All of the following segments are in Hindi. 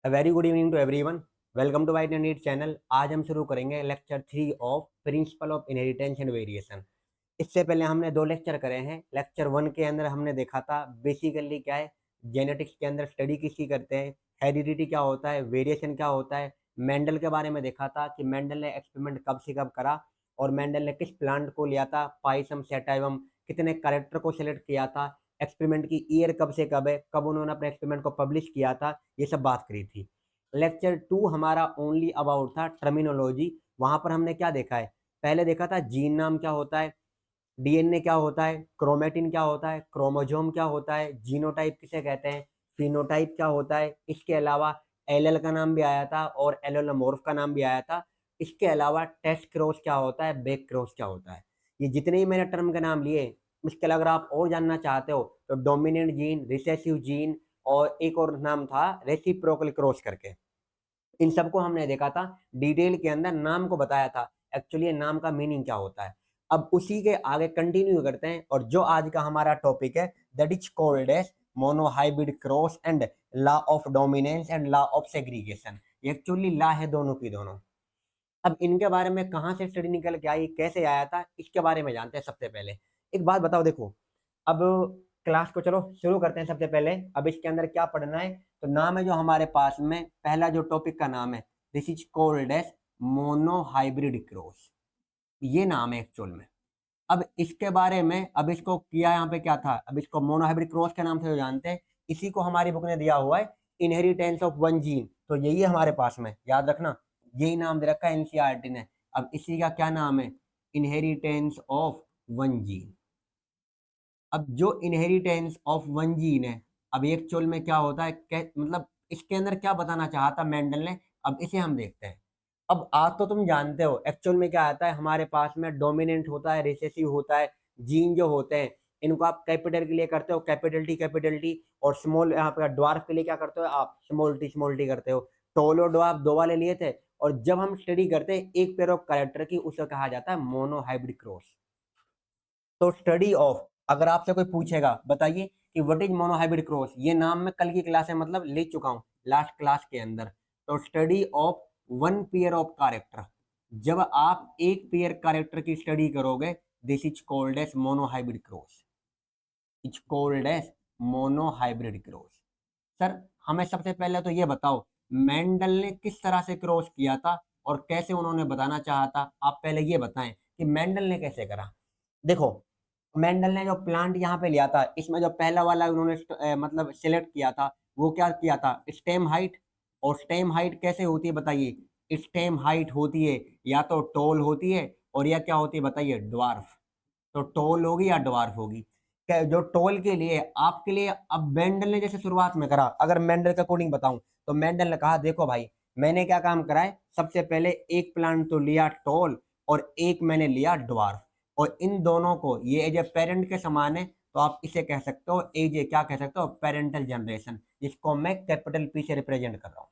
Very good evening to everyone. Welcome to white and neat channel. आज हम शुरू करेंगे lecture 3 of principle of inheritance and variation. इससे पहले हमने दो लेक्चर करे हैं। लेक्चर 1 के अंदर हमने देखा था बेसिकली क्या है, जेनेटिक्स के अंदर स्टडी किसकी करते हैं, हेरिडिटी क्या होता है, वेरिएशन क्या होता है। मेंडल के बारे में देखा था कि मेंडल ने एक्सपेरिमेंट कब से कब करा और मेंडल ने किस प्लांट को लिया था, पाइसम सेटाइवम, कितने कैरेक्टर को सिलेक्ट किया था, एक्सपेरिमेंट की ईयर कब से कब है, कब उन्होंने अपने एक्सपेरिमेंट को पब्लिश किया था, ये सब बात करी थी। लेक्चर 2 हमारा ओनली अबाउट था टर्मिनोलॉजी। वहां पर हमने क्या देखा है, पहले देखा था जीन नाम क्या होता है, डीएनए क्या होता है, क्रोमेटिन क्या होता है, क्रोमोजोम क्या होता है, जीनोटाइप किसे कहते हैं, फिनोटाइप क्या होता है। इसके अलावा एलएल का नाम भी आया था और एलोमॉर्फ का नाम भी आया था। इसके अलावा टेस्ट क्रॉस क्या होता है, बैक क्रॉस क्या होता है। ये जितने ही मैंने टर्म के नाम लिए, इसके अलावा अगर आप और जानना चाहते हो तो डोमिनेंट जीन, रिसेसिव जीन और एक और नाम था रेसिप्रोकल क्रॉस करके, इन सबको हमने देखा था। डिटेल के अंदर नाम को बताया था एक्चुअली नाम का मीनिंग क्या होता है। अब उसी के आगे कंटिन्यू करते हैं और जो आज का हमारा टॉपिक है that is called as monohybrid cross and law of dominance and law of segregation. Actually law है दोनों की दोनों। अब इनके बारे में कहाँ से स्टडी निकल के आई, कैसे आया था, इसके बारे में जानते हैं। सबसे पहले एक बात बताओ, देखो अब क्लास को चलो शुरू करते हैं। सबसे पहले अब इसके अंदर क्या पढ़ना है, तो नाम है जो हमारे पास में पहला जो टॉपिक का नाम है this is called as monohybrid cross, ये नाम है एक्चुअल में। अब इसके बारे में, अब इसको किया यहाँ पे क्या था, अब इसको मोनोहाइब्रिड क्रॉस के नाम से जो जानते हैं, इसी को हमारी बुक ने दिया हुआ है इनहेरिटेंस ऑफ वन जीन। तो यही है हमारे पास में, याद रखना यही नाम दे रखा है एनसीईआरटी ने। अब इसी का क्या नाम है, इनहेरिटेंस ऑफ वन जीन। अब जो इनहेरिटेंस ऑफ वन जीन है, अब एक्चुअल में क्या होता है, मतलब इसके अंदर क्या बताना चाहता मेंडल ने, अब इसे हम देखते हैं। अब आज तो तुम जानते हो एक्चुअल में क्या आता है हमारे पास में, डोमिनेंट होता है, रिसेसिव होता है। जीन जो होते हैं इनको आप कैपिटल के लिए करते हो कैपिटल टी, और स्मॉल यहाँ पे ड्वार्फ के लिए क्या करते हो आप, स्मॉल टी करते हो। टोल और ड्वार्फ दो वाले लिए थे, और जब हम स्टडी करते हैं एक पेयर ऑफ कैरेक्टर की, उसे कहा जाता है मोनोहाइब्रिड क्रॉस। तो स्टडी ऑफ, अगर आपसे कोई पूछेगा बताइए कि व्हाट इज मोनोहाइब्रिड क्रॉस, ये नाम मैं कल की क्लास में मतलब ले चुका हूं लास्ट क्लास के अंदर। तो study of one pair of character, जब आप एक पेयर कैरेक्टर की स्टडी करोगे this is called as monohybrid cross, is called as monohybrid cross. Sir हमें सबसे पहले तो ये बताओ मेंडल ने किस तरह से क्रॉस किया था और कैसे उन्होंने बताना चाहा था। आप पहले ये बताएं कि मेंडल ने कैसे करा। देखो मेंडल ने जो प्लांट यहाँ पे लिया था, इसमें जो पहला वाला उन्होंने मतलब सिलेक्ट किया था, वो क्या किया था, स्टेम हाइट। और स्टेम हाइट कैसे होती है बताइए, स्टेम हाइट होती है या तो टोल होती है और या क्या होती है बताइए, ड्वार्फ। तो टोल होगी या ड्वार्फ होगी। जो टोल के लिए आपके लिए, अब मेंडल ने जैसे शुरुआत में करा, अगर मेंडल के अकॉर्डिंग बताऊं तो मेंडल ने कहा देखो भाई, मैंने क्या काम करा है, सबसे पहले एक प्लांट तो लिया टोल और एक मैंने लिया ड्वार्फ, और इन दोनों को ये एज ए पेरेंट के समान है, तो आप इसे कह सकते हो एज ए, क्या कह सकते हो, पेरेंटल जनरेशन, जिसको मैं कैपिटल पी से रिप्रेजेंट कर रहा हूँ।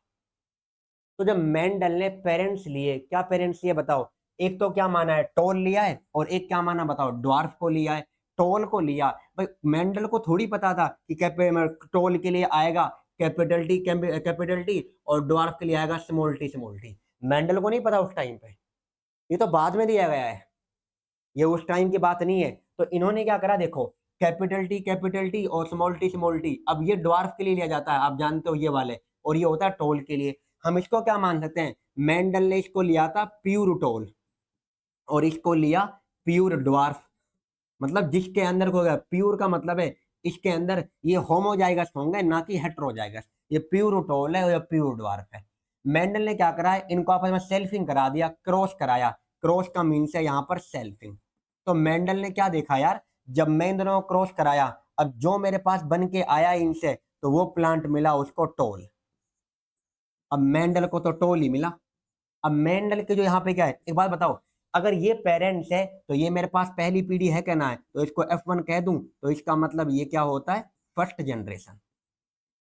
तो जब मेंडल ने पेरेंट्स लिए, क्या पेरेंट्स लिए बताओ, एक तो क्या माना है, टोल लिया है, और एक क्या माना बताओ, ड्वार्फ को लिया है। टोल को लिया भाई, मेंडल को थोड़ी पता था कि टोल के लिए आएगा कैपिटल टी और ड्वार्फ के लिए आएगा स्मॉल टी। मेंडल को नहीं पता उस टाइम पे, ये तो बाद में दिया गया है, ये उस टाइम की बात नहीं है। तो इन्होंने क्या करा देखो, कैपिटल टी और स्मॉल टी, अब ये ड्वार्फ के लिए लिया जाता है, आप जानते हो ये वाले, और ये होता है टोल के लिए। हम इसको क्या मान सकते हैं, मेंडल ने इसको लिया था प्यूर टोल और इसको लिया प्यूर ड्वार्फ, मतलब जिसके अंदर को गया प्यूर का मतलब है इसके अंदर ये होमोजाइगस होंगे ना कि हेट्रोजाइगस। ये प्यूर टोल है और ये प्यूर ड्वार्फ है। मेंडल ने क्या करा है, इनको आपस में सेल्फिंग करा दिया, क्रॉस कराया। क्रॉस का मीन्स है यहाँ पर सेल्फिंग। तो मेंडल ने क्या देखा यार, जब मैं इन दोनों को क्रॉस कराया, अब जो मेरे पास बन के आया इनसे, तो वो प्लांट मिला उसको टोल। अब मेंडल को तो टोल ही मिला। अब मेंडल के जो यहाँ पे क्या है, एक बात बताओ, अगर ये पेरेंट्स है तो ये मेरे पास पहली पीढ़ी है कहना है, तो इसको F1 कह दूं, तो इसका मतलब ये क्या होता है, फर्स्ट जनरेशन।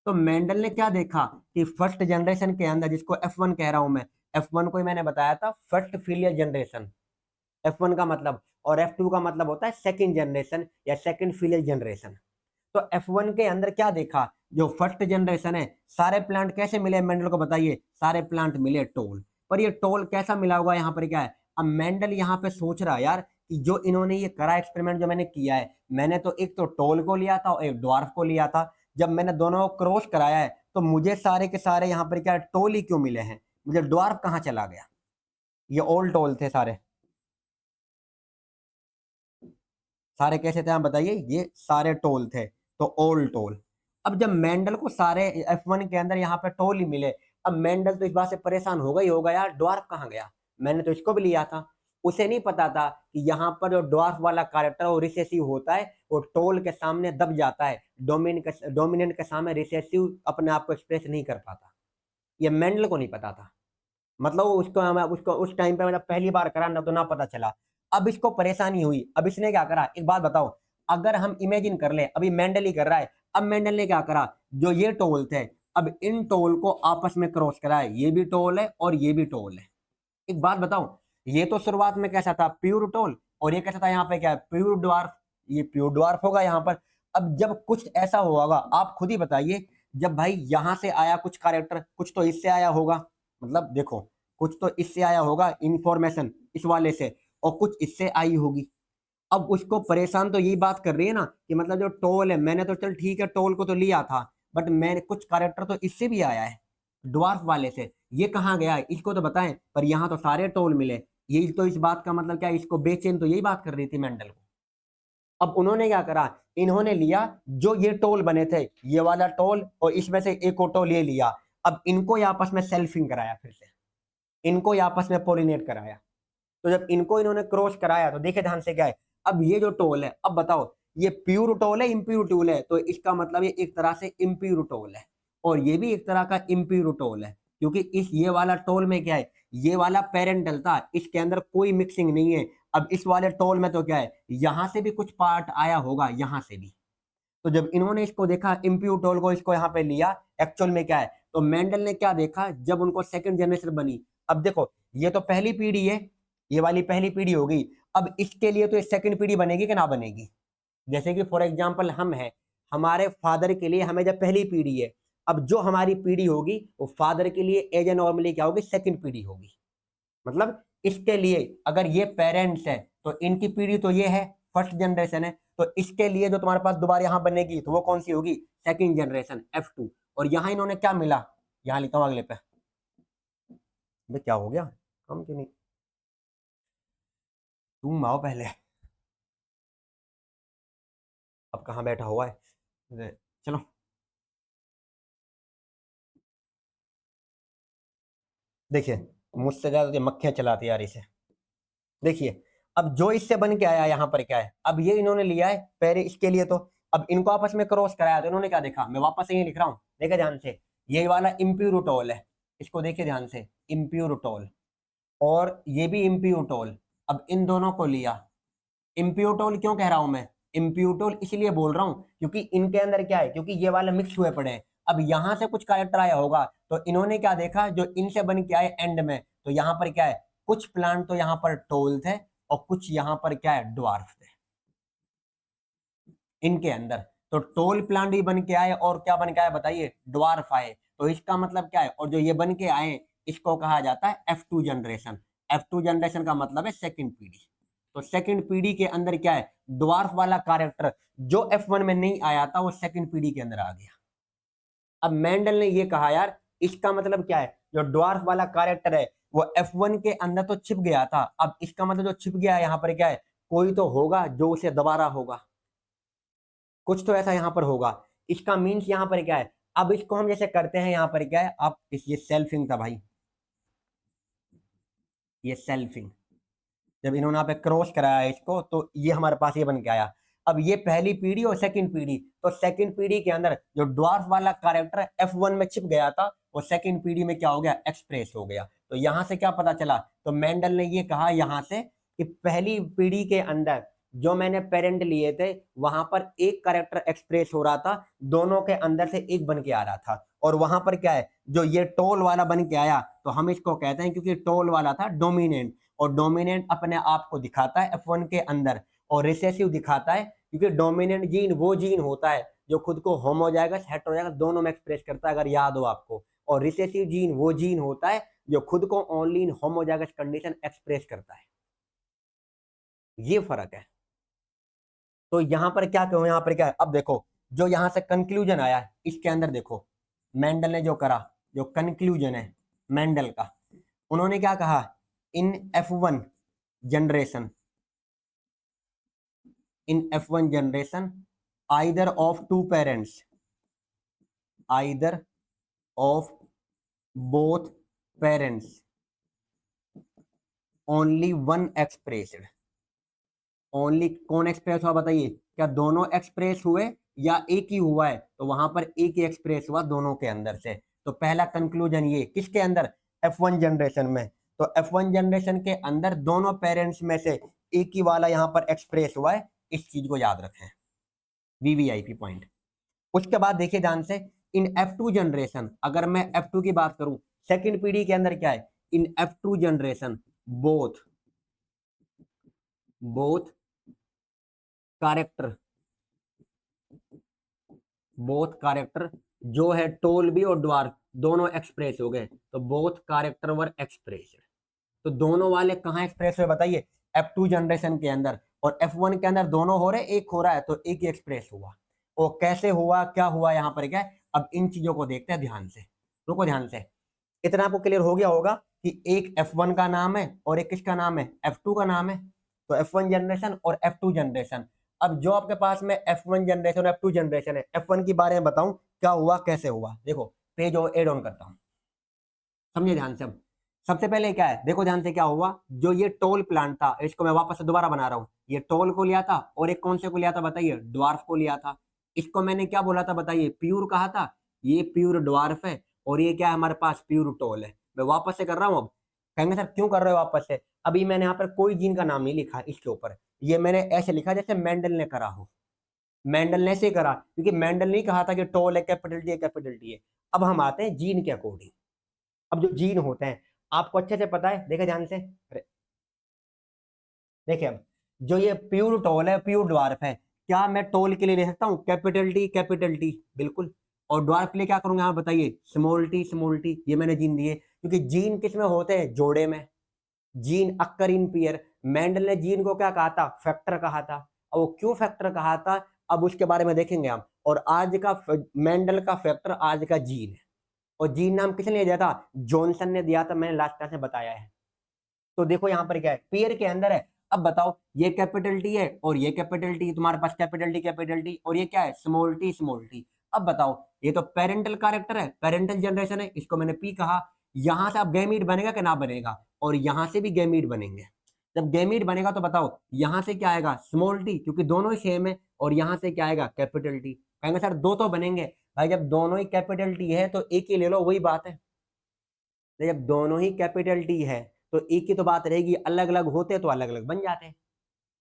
तो मेंडल ने क्या देखा कि फर्स्ट जनरेशन के अंदर, जिसको F1 कह रहा हूं मैं, F1 को ही मैंने बताया था फर्स्ट फिलियल जनरेशन, F1 का मतलब, और F2 का मतलब होता है सेकंड जनरेशन या सेकंड फिलियल जनरेशन। तो F1 के अंदर क्या देखा, जो फर्स्ट जनरेशन है, सारे प्लांट कैसे मिले मेंडल को बताइए, सारे प्लांट मिले टोल। पर ये टोल कैसा मिला होगा, यहाँ पर क्या है, अब मेंडल यहाँ पे सोच रहा है यार कि जो इन्होंने ये करा एक्सपेरिमेंट जो मैंने किया है, मैंने तो एक तो टोल को लिया था और एक ड्वार्फ को लिया था, जब मैंने दोनों को क्रॉस कराया है तो मुझे सारे के सारे यहाँ पर क्या टोल ही क्यों मिले हैं, मुझे ड्वार्फ कहाँ चला गया, ये ओल्ड टोल थे सारे, सारे कैसे थे आप बताइए, ये सारे टोल थे, तो ओल्ड टोल। अब जब मेंडल को सारे F1 के अंदर यहाँ पे टोल ही मिले, अब मेंडल तो इस बात से परेशान होगा ही होगा यार, ड्वार्फ कहाँ गया, मैंने तो इसको भी लिया था। उसे नहीं पता था कि यहाँ पर जो ड्वार्फ वाला कैरेक्टर वो रिसेसिव होता है, वो टोल के सामने दब जाता है, डोमिनेंट के सामने रिसेसिव अपने आप को एक्सप्रेस नहीं कर पाता, ये मेंडल को नहीं पता था। मतलब उसको उस टाइम पे मतलब पहली बार करा ना तो ना पता चला। अब इसको परेशानी हुई, अब इसने क्या करा, एक बात बताओ, अगर हम इमेजिन कर ले अभी मेंडल ही कर रहा है, अब मेंडल ने क्या करा, जो ये टोल थे, अब इन टोल को आपस में क्रॉस करा है, ये भी टोल है और ये भी टोल है। एक बात बताओ, ये तो शुरुआत में कैसा था, प्योर टोल, और ये कैसा था यहाँ पे क्या है, प्योर ड्वार्फ, ये प्योर ड्वार्फ होगा यहाँ पर। अब जब कुछ ऐसा होगा आप खुद ही बताइए, जब भाई यहाँ से आया कुछ कैरेक्टर, कुछ तो इससे आया होगा, मतलब देखो कुछ तो इससे आया होगा इंफॉर्मेशन इस वाले से, और कुछ इससे आई होगी। अब उसको परेशान तो यही बात कर रही है ना कि मतलब जो टोल है, मैंने तो चल ठीक है टोल को तो लिया था, बट मैंने कुछ कैरेक्टर तो इससे भी आया है, ड्वार्फ वाले से, ये कहाँ गया है इसको तो बताएं, पर यहाँ तो सारे टोल मिले। यही तो इस बात का मतलब क्या है, इसको बेचैन तो यही बात कर रही थी मेंडल को। अब उन्होंने क्या करा, इन्होंने लिया जो ये टोल बने थे, ये वाला टोल और इसमें से एक और टोल ये लिया, अब इनको ये आपस में सेल्फिंग कराया, फिर से इनको ये आपस में पोलिनेट कराया। तो जब इनको इन्होंने क्रॉस कराया तो देखे ध्यान से क्या है, अब ये जो टोल है, अब बताओ ये प्योर टोल है इम्प्योर टोल है, तो इसका मतलब ये एक तरह से इम्प्योर टोल है, और ये भी एक तरह का इम्प्योर टोल है, क्योंकि इस ये वाला टोल में क्या है, ये वाला पेरेंटल था, इसके अंदर कोई मिक्सिंग नहीं है। अब इस वाले टोल में तो क्या है, यहां से भी कुछ पार्ट आया होगा, यहां से भी। तो जब इन्होंने इसको देखा इम्प्योर टोल को, इसको यहाँ पे लिया, एक्चुअल में क्या है, तो मेंडल ने क्या देखा, जब उनको सेकंड जनरेशन बनी, अब देखो ये तो पहली पीढ़ी है, ये वाली पहली पीढ़ी हो गई, अब इसके लिए तो सेकंड पीढ़ी बनेगी कि ना बनेगी। जैसे कि फॉर एग्जांपल हम हैं, हमारे फादर के लिए हमें जब पहली पीढ़ी है, अब जो हमारी पीढ़ी होगी वो फादर के लिए एज ए नॉर्मली क्या होगी, सेकंड पीढ़ी होगी। मतलब इसके लिए अगर ये पेरेंट्स है तो इनकी पीढ़ी तो ये है, फर्स्ट जनरेशन है, तो इसके लिए जो तुम्हारे पास दोबारा यहाँ बनेगी तो वो कौन सी होगी, सेकंड जनरेशन F2। और यहाँ इन्होंने क्या मिला, यहाँ लिखा हूँ अगले पे, क्या हो गया, हम क्यों नहीं, तुम आओ पहले, अब कहाँ बैठा हुआ है, चलो। देखिए मुझसे ज्यादा तो मक्खियां चलाती यार इसे। देखिए अब जो इससे बन के आया यहाँ पर क्या है, अब ये इन्होंने लिया है पहले इसके लिए, तो अब इनको आपस में क्रॉस कराया, तो इन्होंने क्या देखा, मैं वापस यही लिख रहा हूँ, देखिए ध्यान से, ये वाला इम्प्यूरोटोल है, इसको देखिए ध्यान से, इम्प्यूरोटोल, और ये भी इम्प्यूरोटोल, अब इन दोनों को लिया। इम्प्यूटोल क्यों कह रहा हूं मैं, इम्प्यूटोल इसलिए बोल रहा हूं क्योंकि इनके अंदर क्या है, क्योंकि ये वाले मिक्स हुए पड़े हैं, अब यहां से कुछ कैरेक्टर आया होगा, तो इन्होंने क्या देखा, जो इनसे बन के आए एंड में, तो यहाँ पर क्या है, कुछ प्लांट तो यहाँ पर टोल थे और कुछ यहाँ पर क्या है, ड्वार्फ थे इनके अंदर। तो टोल प्लांट भी बन के आए और क्या बन के आए बताइए, ड्वार्फ आए, तो इसका मतलब क्या है, और जो ये बन के आए इसको कहा जाता है F2 जनरेशन। F2 जनरेशन का मतलब है सेकंड पीढ़ी। तो सेकंड पीढ़ी के अंदर क्या है, ड्वार्फ वाला कैरेक्टर जो F1 में नहीं आया था वो सेकंड पीढ़ी के अंदर आ गया। अब मेंडल ने ये कहा यार, इसका मतलब क्या है, जो ड्वार्फ वाला कैरेक्टर है वो F1 के अंदर तो छिप गया था, अब इसका मतलब जो छिप गया है यहाँ पर क्या है, कोई तो होगा जो उसे दोबारा होगा, कुछ तो ऐसा यहाँ पर होगा। इसका मीन्स यहाँ पर क्या है, अब इसको हम जैसे करते हैं यहाँ पर क्या है, अब ये सेल्फिंग था भाई, ये सेल्फिंग, जब इन्होंने यहाँ पे क्रॉस कराया इसको तो ये हमारे पास ये बन के आया। अब ये पहली पीढ़ी और सेकंड पीढ़ी, तो सेकंड पीढ़ी के अंदर जो ड्वार्फ वाला कैरेक्टर F1 में छिप गया था वो सेकंड पीढ़ी में क्या हो गया, एक्सप्रेस हो गया। तो यहाँ से क्या पता चला, तो मेंडल ने ये कहा यहाँ से कि पहली पीढ़ी के अंदर जो मैंने पेरेंट लिए थे वहां पर एक कैरेक्टर एक्सप्रेस हो रहा था, दोनों के अंदर से एक बन के आ रहा था, और वहां पर क्या है, जो ये टोल वाला बन के आया तो हम इसको कहते हैं, क्योंकि टोल वाला था डोमिनेंट, और डोमिनेंट अपने आप को दिखाता है F1 के अंदर, और रिसेसिव दिखाता है, क्योंकि डोमिनेंट जीन वो जीन होता है जो खुद को होमोजाइगस हेटेरोजाइगस दोनों में एक्सप्रेस करता है, अगर याद हो आपको। और रिसेसिव जीन वो जीन होता है जो खुद को only in homozygous condition express करता है। ये फर्क है। तो यहां पर क्या कहो, यहां पर क्या है, अब देखो जो यहां से कंक्लूजन आया है इसके अंदर देखो, मेंडल ने जो करा, जो कंक्लूजन है मेंडल का, उन्होंने क्या कहा, in F1 generation, in F1 generation either of two parents, either of both parents only one expressed, only कौन एक्सप्रेस हुआ बताइए, क्या दोनों एक्सप्रेस हुए या एक ही हुआ है, तो वहां पर एक ही एक्सप्रेस हुआ दोनों के अंदर से। तो पहला कंक्लूजन ये किसके अंदर, F1 जनरेशन में। तो F1 जनरेशन के अंदर दोनों पेरेंट्स में से एक ही वाला यहां पर एक्सप्रेस हुआ है, इस चीज को याद रखें, वीवीआईपी पॉइंट। उसके बाद देखिए ध्यान से, इन F2 जनरेशन, अगर मैं F2 की बात करूं, सेकंड पीढ़ी के अंदर क्या है, in F2 generation both both character, both character जो है टोल भी और ड्वार्फ दोनों एक्सप्रेस हो गए, तो बोथ कैरेक्टर वर एक्सप्रेस। तो दोनों वाले कहां एक्सप्रेस हुए बताइए, F2 जनरेशन के अंदर, और F1 के अंदर दोनों हो रहे, एक हो रहा है तो एक ही एक्सप्रेस हुआ। और कैसे हुआ, क्या हुआ, यहां पर क्या है, अब इन चीजों को देखते हैं ध्यान से, रुको ध्यान से। इतना आपको क्लियर हो गया होगा कि एक F1 का नाम है और एक किसका नाम है, F2 का नाम है। तो F1 जनरेशन और F2 जनरेशन। अब जो आपके पास में F1 जनरेशन और F2 जनरेशन है, F1 के बारे में बताऊं क्या हुआ कैसे हुआ, देखो पेज एड ऑन करता हूं, समझिए ध्यान से। अब सबसे पहले क्या है, देखो ध्यान से क्या हुआ, जो ये टोल प्लांट था, इसको मैं वापस से दोबारा बना रहा हूं, ये टोल को लिया था और एक कौन से को लिया था बताइए, ड्वार्फ को लिया था। इसको मैंने क्या बोला था बताइए, प्यूर कहा था, ये प्यूर ड्वार्फ है और ये क्या है हमारे पास, प्यूर टोल है। मैं वापस से कर रहा हूं। अब कहेंगे सर क्यों कर रहे हो वापस से, अभी मैंने यहाँ पर कोई जीन का नाम नहीं लिखा इसके ऊपर, ये मैंने ऐसे लिखा जैसे मेंडल ने करा हो। मेंडल ने ऐसे करा क्योंकि मेंडल नहीं कहा था कि टोल है कैपिटल टी है कैपिटल टी है। अब हम आते हैं जीन के अकॉर्डिंग। अब जो जीन होते हैं आपको अच्छे से पता है, देखिए ध्यान से, देखिए अब जो ये प्योर टोल है, प्योर ड्वार्फ है, क्या मैं टोल के लिए ले सकता हूँ कैपिटल टी, बिल्कुल। और ड्वार्फ के लिए क्या करूंगा यहाँ बताइए, स्मॉल टी, ये मैंने जीन दिए, क्योंकि जीन किस में होते हैं, जोड़े में, gene occur in pair. Mendel ने जीन को क्या कहा था, फैक्टर कहा था। और वो क्यों फैक्टर कहा था, अब उसके बारे में देखेंगे हम। और आज का मेंडल का फैक्टर आज का जीन है, और जीन नाम किसने दिया था, जॉनसन ने दिया था, मैंने लास्ट क्लास में बताया है। तो देखो यहाँ पर क्या है, पेयर के अंदर है। अब बताओ ये कैपिटल टी है और ये कैपिटल टी, तुम्हारे पास कैपिटल टी और ये क्या है, स्मॉल टी। अब बताओ ये तो पेरेंटल कैरेक्टर है, पेरेंटल जनरेशन है, इसको मैंने पी कहा। यहां से अब गैमीट बनेगा कि ना बनेगा, और यहां से भी गैमीट बनेंगे। जब गैमीट बनेगा तो बताओ यहां से क्या आएगा, स्मॉल टी, क्योंकि दोनों ही सेम है, और यहां से क्या आएगा, कैपिटल टी। कहेंगे सर दो तो बनेंगे, भाई जब दोनों ही कैपिटल टी है तो एक ही ले लो, वही बात है। जब दोनों ही कैपिटल टी है तो एक ही तो बात रहेगी, अलग अलग होते तो अलग अलग बन जाते हैं।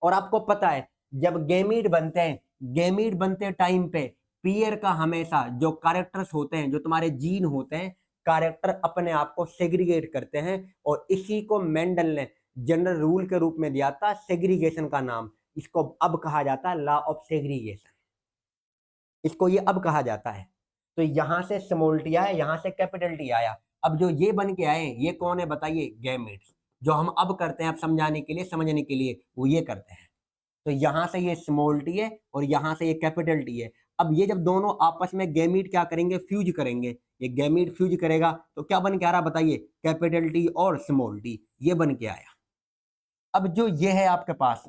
और आपको पता है जब गैमीट बनते हैं, गैमीट बनते टाइम पे पेयर का हमेशा जो कैरेक्टर्स होते हैं, जो तुम्हारे जीन होते हैं, कैरेक्टर अपने आप को सेग्रीगेट करते हैं। और इसी को मेंडल ने जनरल रूल के रूप में दिया था, सेग्रीगेशन का नाम। इसको अब कहा जाता है लॉ ऑफ सेग्रीगेशन, इसको ये अब कहा जाता है। तो यहां से स्मॉल टी आया, यहां से कैपिटल टी आया। अब जो ये बन के आए ये कौन है बताइए, गैमेट्स। जो हम अब करते हैं, अब समझाने के लिए, समझने के लिए, वो ये करते हैं। तो यहां से ये स्मॉल टी है और यहां से ये कैपिटल टी है। अब ये जब दोनों आपस में गैमीट क्या करेंगे, फ्यूज करेंगे। ये गैमीट फ्यूज करेगा तो क्या बन के आ रहा बताइए, कैपिटल टी और स्मॉल टी, ये बन के आया। अब जो ये है आपके पास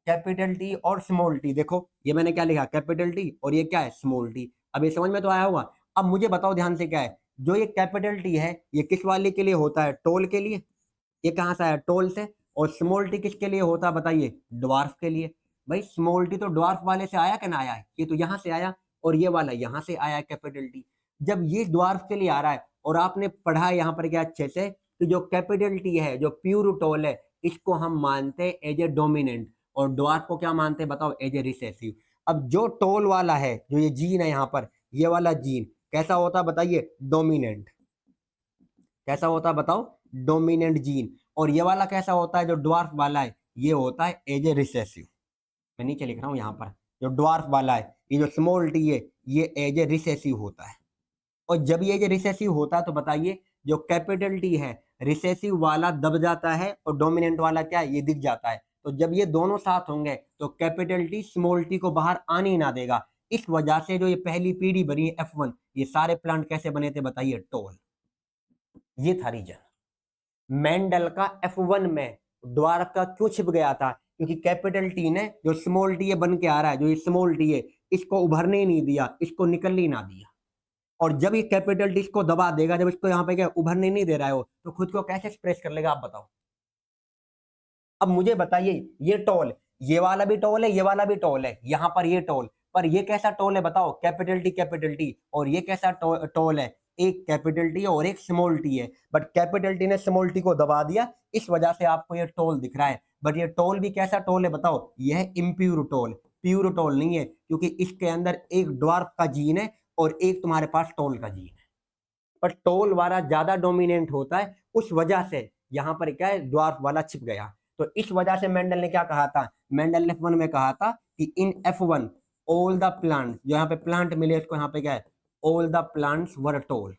कैपिटल टी और स्मॉल टी, देखो ये मैंने क्या लिखा, कैपिटल टी और ये क्या है, स्मॉल टी। अब ये समझ में तो आया होगा। अब मुझे बताओ ध्यान से क्या है, जो ये कैपिटल टी है ये किस वाले के लिए होता है, टोल के लिए। ये कहां से आया, टोल से। और स्मॉल टी किसके लिए होता है बताइए, ड्वार्फ के लिए। भाई स्मॉल टी तो ड्वार्फ वाले से आया कि ना आया है, ये तो यहां से आया, और ये वाला यहां से आया कैपिटल टी। जब ये ड्वार्फ के लिए आ रहा है और आपने पढ़ा है यहाँ पर क्या अच्छे से, कि जो कैपिटल टी है, जो प्योर टोल है, इसको हम मानते हैं एज ए डोमिनेंट, और ड्वार्फ को क्या मानते हैं बताओ, एज ए रिसेसिव। अब जो टोल वाला है, जो ये जीन है यहाँ पर, ये वाला जीन कैसा होता है बताइए, डोमिनेंट। कैसा होता है बताओ, डोमिनेंट जीन। और ये वाला कैसा होता है, जो ड्वार्फ वाला है, ये होता है एज ए रिसेसिव। मैं नीचे लिख रहा हूं यहाँ पर, जो ड्वार्फ वाला है ये जो स्मॉल टी है ये एज ए रिसेसिव होता है। और जब ये रिसेसिव होता है तो बताइए जो कैपिटल टी है रिसेसिव वाला दब जाता है और डोमिनेंट वाला क्या है ये दिख जाता है। तो जब ये दोनों साथ होंगे तो कैपिटल टी स्मॉल टी को बाहर आने ही ना देगा। इस वजह से जो ये पहली पीढ़ी बनी है F1, ये सारे प्लांट कैसे बने थे बताइए, टोल। ये था रीजन मेंडल का F1 में ड्वार्फ का क्यों छिप गया था, क्योंकि कैपिटल टी ने जो स्मॉल टी बन के आ रहा है, जो ये स्मॉल टी है इसको उभरने ही नहीं दिया, इसको निकलने ही ना दिया। और जब ये कैपिटल टी इसको दबा देगा, जब इसको यहाँ पे क्या उभरने नहीं दे रहा है वो, तो खुद को कैसे एक्सप्रेस कर लेगा आप बताओ। अब मुझे बताइए ये टोल, ये वाला भी टोल है, ये वाला भी टोल है, यहाँ पर ये टोल, पर ये कैसा टोल है बताओ, कैपिटल टी। और ये कैसा टोल है, एक कैपिटल टी और एक स्मॉल टी है, बट कैपिटल टी ने स्मॉल टी को दबा दिया, इस वजह से आपको ये टोल दिख रहा है। बट ये टोल भी कैसा टोल है बताओ, यह है इम्प्योर टोल, प्योर टोल नहीं है, क्योंकि इसके अंदर एक ड्वार्फ का जीन है और एक तुम्हारे पास टोल का जीन है। पर टोल वाला ज्यादा डोमिनेंट होता है, उस वजह से यहाँ पर क्या है ड्वार्फ वाला छिप गया। तो इस वजह से मेंडल ने क्या कहा था, मेंडल ने F1 में कहा था कि इन F1 ऑल द प्लांट, जो यहाँ पे प्लांट मिले इसको यहाँ पे क्या है, all the plants were toll.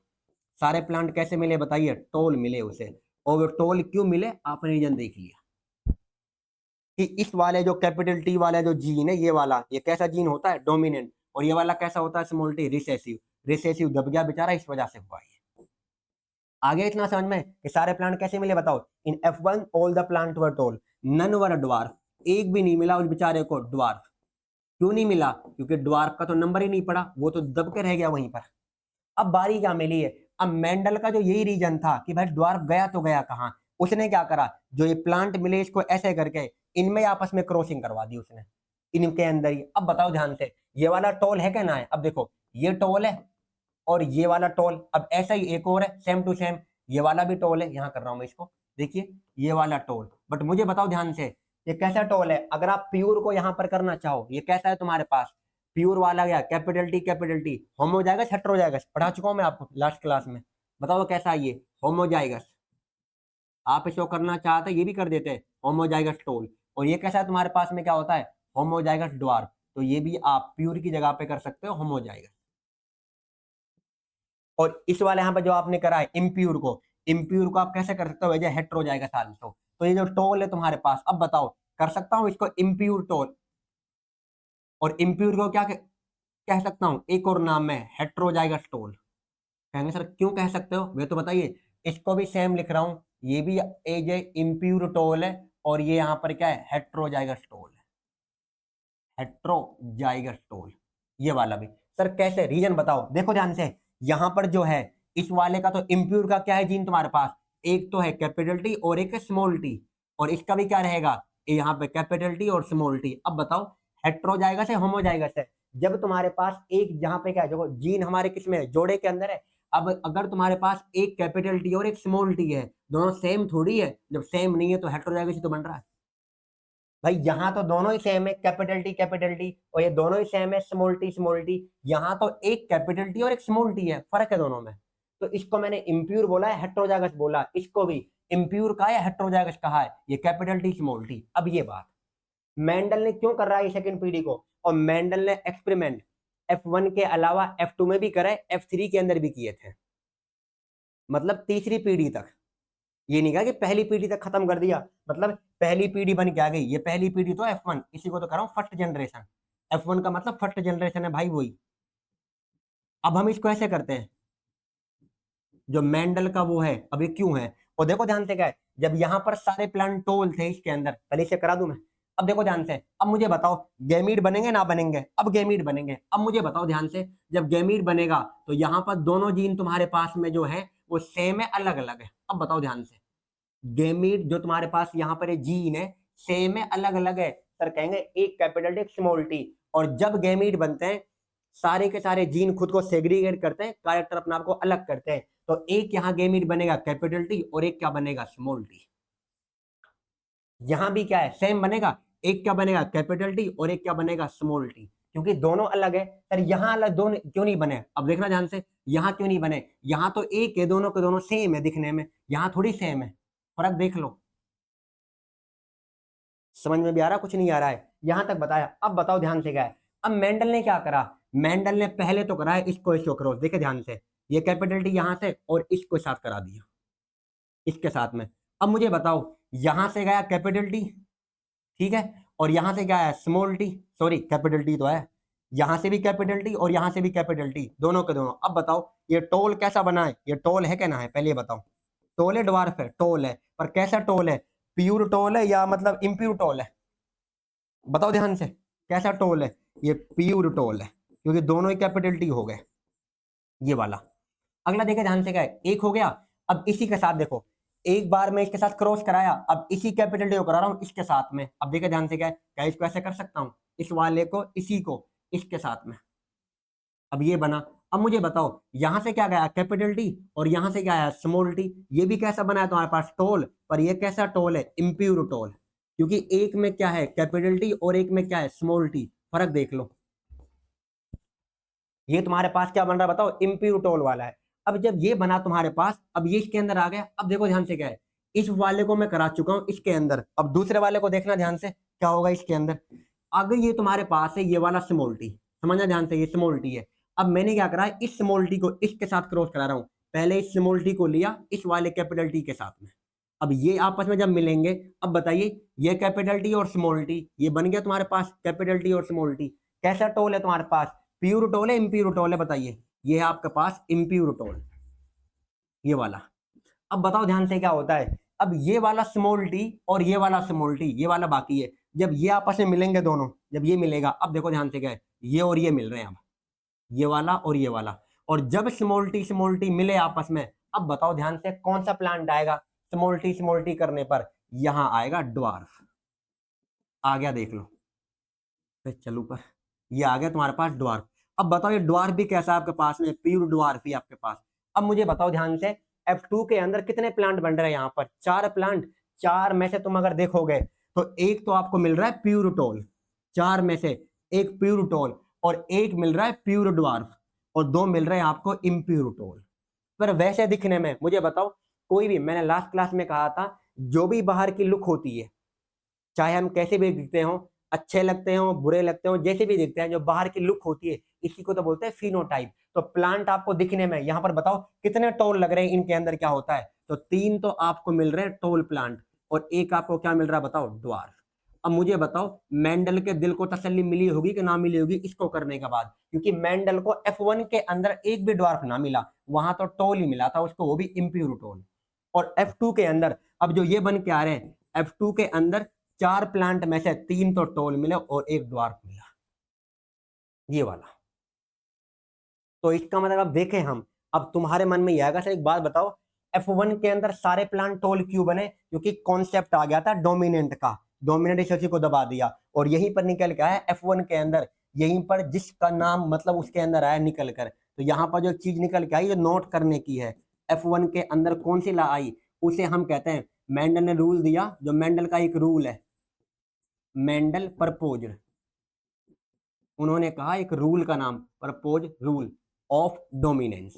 सारे प्लांट कैसे मिले बताइए, टोल मिले उसे। और वो टोल क्यों मिले आपने रीजन देख लिया कि इस वाले जो कैपिटल टी वाला जो जीन है, ये वाला ये कैसा जीन होता है, डोमिनेंट, और ये वाला कैसा होता है स्मॉल टी, रिसेसिव। रिसेसिव दब गया बेचारा, इस वजह से हुआ ये। आगे इतना समझ में कि सारे प्लांट कैसे मिले बताओ, in F1 all the plant were tall, none were dwarf, एक भी नहीं मिला उस बेचारे को ड्वार्फ। क्यों नहीं मिला, क्योंकि ड्वार्फ का तो नंबर ही नहीं पड़ा, वो तो दब के रह गया वहीं पर। अब बारी क्या मिली है, अब मेंडल का जो यही रीजन था कि भाई ड्वार्फ गया तो गया कहां, उसने क्या करा, जो ये प्लांट मिले इसको ऐसे करके इनमें आपस में क्रॉसिंग करवा दी उसने, इनके अंदर ही। अब बताओ ध्यान से, ये वाला टोल है क्या ना है, अब देखो ये टोल है और ये वाला टोल, अब ऐसा ही एक और है सेम टू सेम, ये वाला भी टोल है, यहां कर रहा हूं मैं इसको, देखिए ये वाला टोल। बट मुझे बताओ ध्यान से ये कैसा टोल है, अगर आप प्योर को यहां पर करना चाहो, ये कैसा है तुम्हारे पास, प्योर वाला गया कैपिटल टी, होमोजाइगस हेटेरोजाइगस, पढ़ा चुका हूं मैं आपको लास्ट क्लास में, बताओ कैसा है ये, होमोजाइगस। आप इसको करना चाहते ये भी कर देते हैं होमोजाइगस टोल। और ये कैसा है तुम्हारे पास में क्या होता है, होमोजाइगस ड्वार्फ, तो ये भी आप प्योर की जगह पे कर सकते हो होमोजाइगस। और इस वाले यहाँ पे जो आपने करा है इम्प्यूर को आप कैसे कर सकते हो, वजह हेट्रोजाइगस आल्सो। तो ये जो टोल है तुम्हारे पास, अब बताओ कर सकता हूँ इसको इम्प्यूर टोल, और इम्प्यूर को क्या कह सकता हूँ, एक और नाम है हेट्रोजाइगस टोल। कहेंगे सर क्यों कह सकते हो, वे तो बताइए। इसको भी सेम लिख रहा हूँ, ये भी एज ए इम्प्यूर टोल है, और ये यहाँ पर क्या है हेट्रोजाइगस टोल है, हेट्रोजाइगस टोल। ये वाला भी सर कैसे, रीजन बताओ, देखो ध्यान से, यहां पर जो है इस वाले का तो इम्प्योर का क्या है जीन तुम्हारे पास, एक तो है कैपिटल टी और एक है स्मॉल टी, और इसका भी क्या रहेगा, यहाँ पे कैपिटल टी और स्मॉल टी। अब बताओ हेट्रोजाइगस है होमोजाइगस है, जब तुम्हारे पास एक जहां पे क्या है, देखो जीन हमारे किसमें है, जोड़े के अंदर है। अब अगर तुम्हारे पास एक कैपिटल टी और एक स्मॉल टी है, दोनों सेम थोड़ी है, जब सेम नहीं है तो हेट्रोजाइगस ही तो बन रहा है। भाई यहाँ तो दोनों ही सेम है कैपिटल टी, और ये दोनों ही सेम है स्मॉल टी। यहाँ तो एक कैपिटल टी और एक स्मॉल टी है, फर्क है दोनों में। तो इसको मैंने इम्प्योर बोला है, हेट्रोजाइगस बोला, इसको भी इम्प्योर कहा है हेट्रोजाइगस कहा है, ये कैपिटल टी स्मॉल टी। अब ये बात मेंडल ने क्यों कर रहा है सेकंड पीढ़ी को, और मेंडल ने एक्सपेरिमेंट F1 के अलावा F2 में भी करे, F3 के अंदर भी किए थे, मतलब तीसरी पीढ़ी तक। ये नहीं कहा कि पहली पीढ़ी तक खत्म कर दिया, मतलब पहली पीढ़ी बन के आ गई, ये पहली पीढ़ी तो F1, इसी को तो कर रहा हूं फर्स्ट जनरेशन। F1 का मतलब फर्स्ट जनरेशन है भाई वही। अब हम इसको ऐसे करते हैं, जो मेंडल का वो है, अब ये क्यों है, और देखो ध्यान से क्या है, जब यहां पर सारे प्लांट टोल थे इसके अंदर, पहले इसे करा दूं मैं। अब देखो ध्यान से, अब मुझे बताओ गैमीट बनेंगे ना बनेंगे, अब गैमीट बनेंगे। अब मुझे बताओ ध्यान से, जब गैमीट बनेगा तो यहाँ पर दोनों जीन तुम्हारे पास में जो है वो सेम है अलग अलग है। अब बताओ ध्यान से, गैमीट जो तुम्हारे पास यहाँ पर जीन है सेम है अलग अलग है, सर कहेंगे एक कैपिटल टी एक स्मॉल टी। और जब गैमीट बनते हैं सारे के सारे जीन खुद को सेग्रीगेट करते हैं, कैरेक्टर अपने आप को अलग करते हैं, तो एक यहाँ गैमीट बनेगा कैपिटल टी और एक क्या बनेगा स्मॉल टी। यहां भी क्या है सेम बनेगा, एक क्या बनेगा कैपिटल टी और एक क्या बनेगा स्मॉल टी, क्योंकि दोनों अलग है। सर यहां अलग दोनों क्यों नहीं बने, अब देखना ध्यान से, यहां क्यों नहीं बने, यहां तो एक है, दोनों के दोनों सेम है दिखने में, यहां थोड़ी सेम है, फर्क देख लो। समझ में भी आ रहा कुछ नहीं आ रहा है, यहां तक बताया। अब बताओ ध्यान से क्या है, अब मेंडल ने क्या करा, मेंडल ने पहले तो करा है इसको क्रॉस, देखे ध्यान से, ये कैपिटल टी यहां से और इसको साथ करा दिया इसके साथ में। अब मुझे बताओ, यहां से गया कैपिटल टी, ठीक है, और यहां से क्या है small T, sorry capital T तो है, यहां से भी कैपिटल टी और यहां से भी कैपिटल टी, दोनों के दोनों। अब बताओ ये टोल कैसा बना है, ये टोल है क्या ना है, पहले ये बताओ। टोल है ड्वार्फ है, टोल है, पर कैसा टोल है, प्योर टोल है या मतलब इम्प्योर टोल है, बताओ ध्यान से, कैसा टोल है, ये प्योर टोल है, क्योंकि दोनों ही कैपिटल टी हो गए, ये वाला। अगला देखिए ध्यान से, क्या है, एक हो गया। अब इसी के साथ देखो, एक बार मैं इसके साथ क्रॉस कराया, अब इसी कैपिटल टी को करा रहा हूं इसके साथ में। अब देखिए ध्यान से, क्या है, क्या इसको ऐसे कर सकता हूं, इस वाले को इसी को इसके साथ में, अब ये बना। अब मुझे बताओ, यहां से क्या गया कैपिटल टी और यहां से क्या आया स्मॉल टी, ये भी कैसा बना है तुम्हारे पास टोल, पर ये कैसा टोल है इम्प्योर टोल, क्योंकि एक में क्या है कैपिटल टी और एक में क्या है स्मॉल टी, फर्क देख लो। ये तुम्हारे पास क्या बन रहा है बताओ, इम्प्योर टोल वाला है। अब जब ये बना तुम्हारे पास, अब ये इसके अंदर आ गया। अब देखो ध्यान से, क्या है, इस वाले को मैं करा चुका हूं इसके अंदर, अब दूसरे वाले को देखना ध्यान से क्या होगा इसके अंदर। अगर ये तुम्हारे पास है ये वाला स्मॉल टी, समझना ध्यान से, ये स्मॉल टी है। अब मैंने क्या करा है, इस स्मॉल टी को इसके साथ क्रॉस करा रहा हूं, पहले इस स्मॉल टी को लिया इस वाले कैपिटल टी के साथ में। अब ये आपस में जब मिलेंगे, अब बताइए, ये कैपिटल टी और स्मॉल टी, ये बन गया तुम्हारे पास कैपिटल टी और स्मॉल टी। कैसा टोल है तुम्हारे पास, प्योर टोल है इम्प्योर टोल है, बताइए। ये है आपके पास इम्प्योर टोल, ये वाला। अब बताओ ध्यान से क्या होता है, अब ये वाला स्मॉल टी और ये वाला स्मॉल टी, ये वाला बाकी है, जब ये आपस में मिलेंगे दोनों, जब ये मिलेगा, अब देखो ध्यान से, क्या है, ये और ये मिल रहे हैं, अब ये वाला और ये वाला, और जब स्मॉल टी मिले आपस में, अब बताओ ध्यान से कौन सा प्लांट आएगा स्मॉल टी करने पर, यहां आएगा ड्वार्फ। आ गया देख लो, फिर चलू पर, ये आ गया तुम्हारे पास ड्वार्फ। अब बताओ ये ड्वार्फ भी कैसा है आपके पास में, प्योर ड्वार्फ ही आपके पास। अब मुझे बताओ ध्यान से, F2 के अंदर कितने प्लांट बन रहे हैं, यहाँ पर 4 प्लांट। 4 में से तुम अगर देखोगे तो एक तो आपको मिल रहा है प्योर टोल, 4 में से एक प्योर टोल, और एक मिल रहा है प्योर ड्वार्फ, और 2 मिल रहे हैं आपको इम्प्योर टोल। पर वैसे दिखने में मुझे बताओ, कोई भी, मैंने लास्ट क्लास में कहा था, जो भी बाहर की लुक होती है, चाहे हम कैसे भी दिखते हो, अच्छे लगते हो बुरे लगते हो, जैसे भी दिखते हैं, जो बाहर की लुक होती है, इसी को तो बोलते हैं फिनोटाइप। तो प्लांट आपको दिखने में, यहाँ पर बताओ कितने टोल लग रहे हैं, इनके अंदर क्या होता है, तो 3 तो आपको मिल रहे हैं टोल प्लांट, और एक आपको क्या मिल रहा है बताओ, ड्वार्फ। अब मुझे बताओ, मेंडल के दिल को तसल्ली मिली होगी कि ना मिली होगी इसको करने के बाद, क्योंकि मेंडल को F1 के अंदर एक भी ड्वार्फ ना मिला, वहां तो टोल ही मिला था उसको, वो भी इम्प्योर टोल। और F2 के अंदर अब जो ये बन के आ रहे हैं, F2 के अंदर 4 प्लांट में से 3 तो टोल मिले और एक ड्वार्फ मिला, ये वाला। तो इसका मतलब अब देखें हम, अब तुम्हारे मन में ये आएगा, सर एक बात बताओ, F1 के अंदर सारे प्लांट टोल क्यों बने, क्योंकि कॉन्सेप्ट आ गया था डोमिनेंट का, डोमिनेंट इस चीज को दबा दिया, और यहीं पर निकल के आया F1 के अंदर, यहीं पर जिसका नाम मतलब उसके अंदर आया निकल कर। तो यहाँ पर जो चीज निकल के आई, जो नोट करने की है, F1 के अंदर कौन सी ला आई, उसे हम कहते हैं, मेंडल ने रूल दिया, जो मेंडल का एक रूल है, मेंडल प्रपोज, उन्होंने कहा एक रूल का नाम प्रपोज रूल ऑफ डोमिनेंस,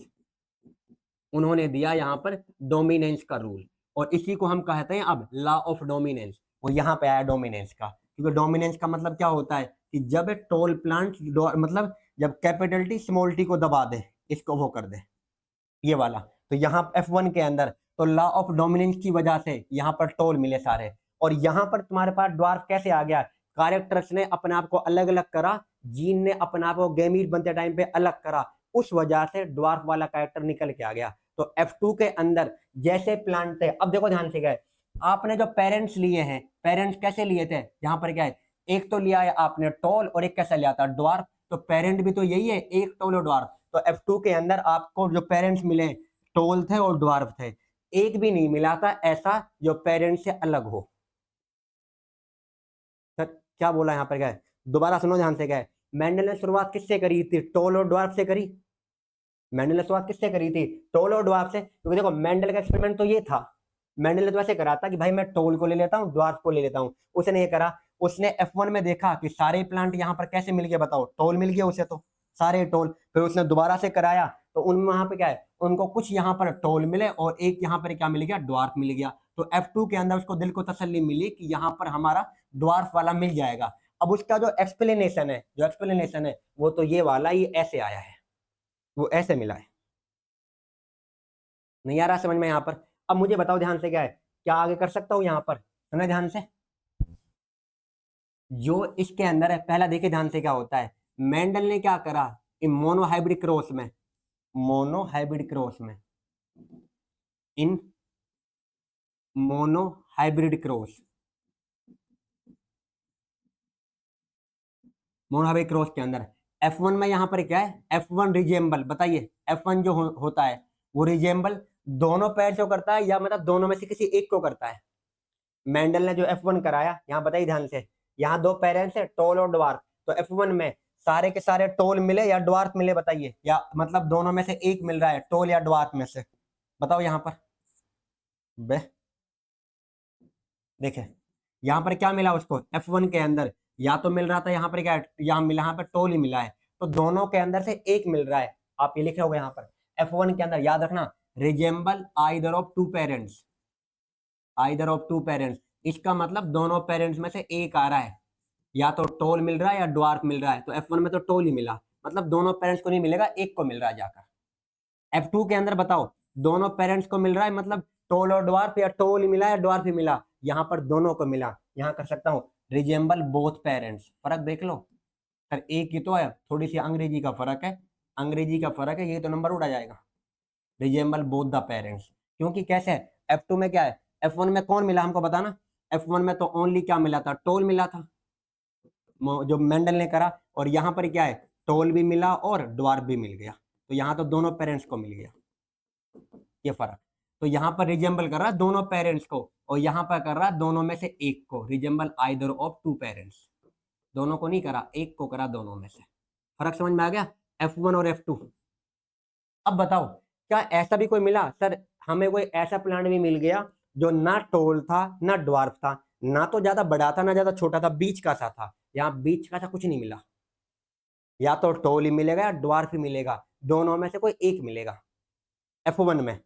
उन्होंने दिया यहाँ पर डोमिनेंस का रूल, और इसी को हम कहते हैं अब लॉ ऑफ डोमिनेंस। वो यहाँ पे आया डोमिनेंस का, क्योंकि डोमिनेंस का मतलब क्या होता है कि जब एक टोल प्लांट, मतलब जब कैपिटल टी स्मॉल टी को दबा दे, इसको वो कर दे, ये वाला। तो यहाँ F1 के अंदर तो लॉ ऑफ डोमिनेंस की वजह से यहाँ पर टोल मिले सारे, और यहाँ पर तुम्हारे पास ड्वार्फ कैसे आ गया, कैरेक्टर्स ने अपने आप को अलग अलग करा, जीन ने अपने आप को गैमीट बनते टाइम पे अलग करा, उस वजह से ड्वार्फ वाला कैरेक्टर निकल के आ गया। तो F2 के अंदर जैसे प्लांट थे, अब देखो ध्यान से, गए आपने जो पेरेंट्स लिए हैं, पेरेंट्स कैसे लिए थे, यहाँ पर क्या है, एक तो लिया है आपने टोल और एक कैसा लिया था ड्वार्फ, तो पेरेंट भी तो यही है, एक टोल और ड्वार्फ। तो F2 के अंदर आपको जो पेरेंट्स मिले, टोल थे और ड्वार्फ थे, एक भी नहीं मिला था ऐसा जो पेरेंट्स से अलग हो। सर क्या बोला यहाँ पर, क्या है, दोबारा सुनो ध्यान से, क्या है, मेंडल ने शुरुआत किससे करी थी, टोल और ड्वार्फ से करी। मेंडल ने शुरुआत किससे करी थी, टोल और ड्वार्फ से, क्योंकि देखो मेंडल का एक्सपेरिमेंट तो ये था, मेंडल ने तो ऐसे करा था कि भाई मैं टोल को ले लेता हूँ ड्वार्फ को ले लेता हूँ, उसने ये करा, उसने F1 में देखा कि सारे प्लांट यहाँ पर कैसे मिल गए, बताओ टोल मिल गया उसे, तो सारे टोल, फिर उसने दोबारा से कराया, तो उनमें वहां पे क्या है, उनको कुछ यहाँ पर टोल मिले और एक यहाँ पर क्या मिल गया, ड्वार्फ मिल गया। तो F2 के अंदर उसको दिल को तसल्ली मिली कि यहाँ पर हमारा ड्वार्फ वाला मिल जाएगा। अब उसका जो एक्सप्लेनेशन है वो तो ये वाला, ये ऐसे आया है, वो ऐसे मिला है। नहीं आ रहा समझ में यहाँ पर? अब मुझे बताओ ध्यान से क्या है, क्या आगे कर सकता हूँ यहाँ पर, सुने ध्यान से। जो इसके अंदर है, पहला देखिए ध्यान से क्या होता है। मेंडल ने क्या करा, इन मोनोहाइब्रिड क्रॉस में, मोनोहाइब्रिड क्रॉस में, इन मोनोहाइब्रिड क्रॉस, मोनोहाइब्रिड क्रॉस के अंदर F1 में यहाँ पर क्या है, F1 रिजेम्बल, बताइए F1 जो होता है वो रिजेम्बल दोनों पैर को करता है या मतलब दोनों में से किसी एक को करता है। मेंडल ने जो F1 कराया, यहाँ बताइए ध्यान से, यहाँ दो पेरेंट्स है, टोल और ड्वार्फ, तो F1 में सारे के सारे टोल मिले या ड्वार्फ मिले, बताइए, या मतलब दोनों में से एक मिल रहा है, टोल या ड्वार्फ में से, बताओ यहाँ पर। बे देखे यहाँ पर क्या मिला उसको, F1 के अंदर या तो मिल रहा था यहाँ पर क्या, यहाँ मिला, यहाँ पर टोल ही मिला है, तो दोनों के अंदर से एक मिल रहा है। आप ये लिखे होगा यहाँ पर F1 के अंदर, याद रखना, resemble either of two parents, either of two parents, इसका मतलब दोनों पेरेंट्स में से एक आ रहा है, या तो टोल मिल रहा है या ड्वार्फ मिल रहा है, तो F1 में तो टोल ही मिला, मतलब दोनों पेरेंट्स को नहीं मिलेगा, एक को मिल रहा है जाकर। F2 के अंदर बताओ, दोनों पेरेंट्स को मिल रहा है, मतलब टोल और ड्वार्फ, या टोल ही मिला है ड्वार्फ ही मिला, यहाँ पर दोनों को मिला, यहाँ कर सकता हूँ रिजेम्बल बोथ पेरेंट्स। फर्क देख लो सर, एक ही तो है, थोड़ी सी अंग्रेजी का फर्क है, अंग्रेजी का फर्क है, ये तो नंबर उड़ा जाएगा, रिजेम्बल बोथ द पेरेंट्स। क्योंकि कैसे है, F2 में क्या है, F1 में कौन मिला हमको बताना, F1 में तो ओनली क्या मिला था, टोल मिला था, जो मेंडल ने करा, और यहाँ पर क्या है, टोल भी मिला और ड्वार्फ भी मिल गया, तो यहाँ तो दोनों पेरेंट्स को मिल गया, ये फर्क। तो यहाँ पर रिजेंबल कर रहा है दोनों पेरेंट्स को, और यहाँ पर कर रहा है दोनों में से एक को, resemble either of two parents, दोनों को नहीं करा, एक को करा दोनों में से। फर्क समझ में आ गया, F1 और F2। अब बताओ, क्या ऐसा भी कोई मिला सर, हमें कोई ऐसा प्लांट भी मिल गया जो ना टोल था ना ड्वार्फ था, ना तो ज्यादा बड़ा था ना ज्यादा छोटा था, बीच का सा था, यहाँ बीच का सा कुछ नहीं मिला, या तो टोल ही मिलेगा या ड्वार्फ ही मिलेगा, दोनों में से कोई एक मिलेगा F1 में।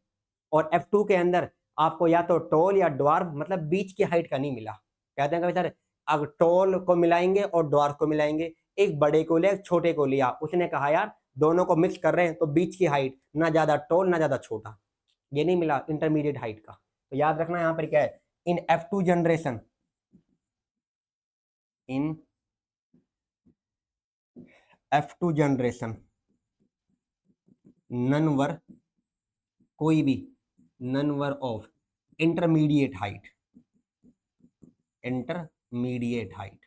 और F2 के अंदर आपको या तो टोल या ड्वार्फ, मतलब बीच की हाइट का नहीं मिला। कहते हैं कभी सर, अब टोल को मिलाएंगे और ड्वार्फ को मिलाएंगे, एक बड़े को लिया एक छोटे को लिया, उसने कहा यार दोनों को मिक्स कर रहे हैं तो बीच की हाइट ना ज्यादा टोल ना ज्यादा छोटा, ये नहीं मिला इंटरमीडिएट हाइट का। तो याद रखना यहाँ पर क्या है, in F2 generation, in F2 generation none were, कोई भी none were of intermediate height, intermediate height.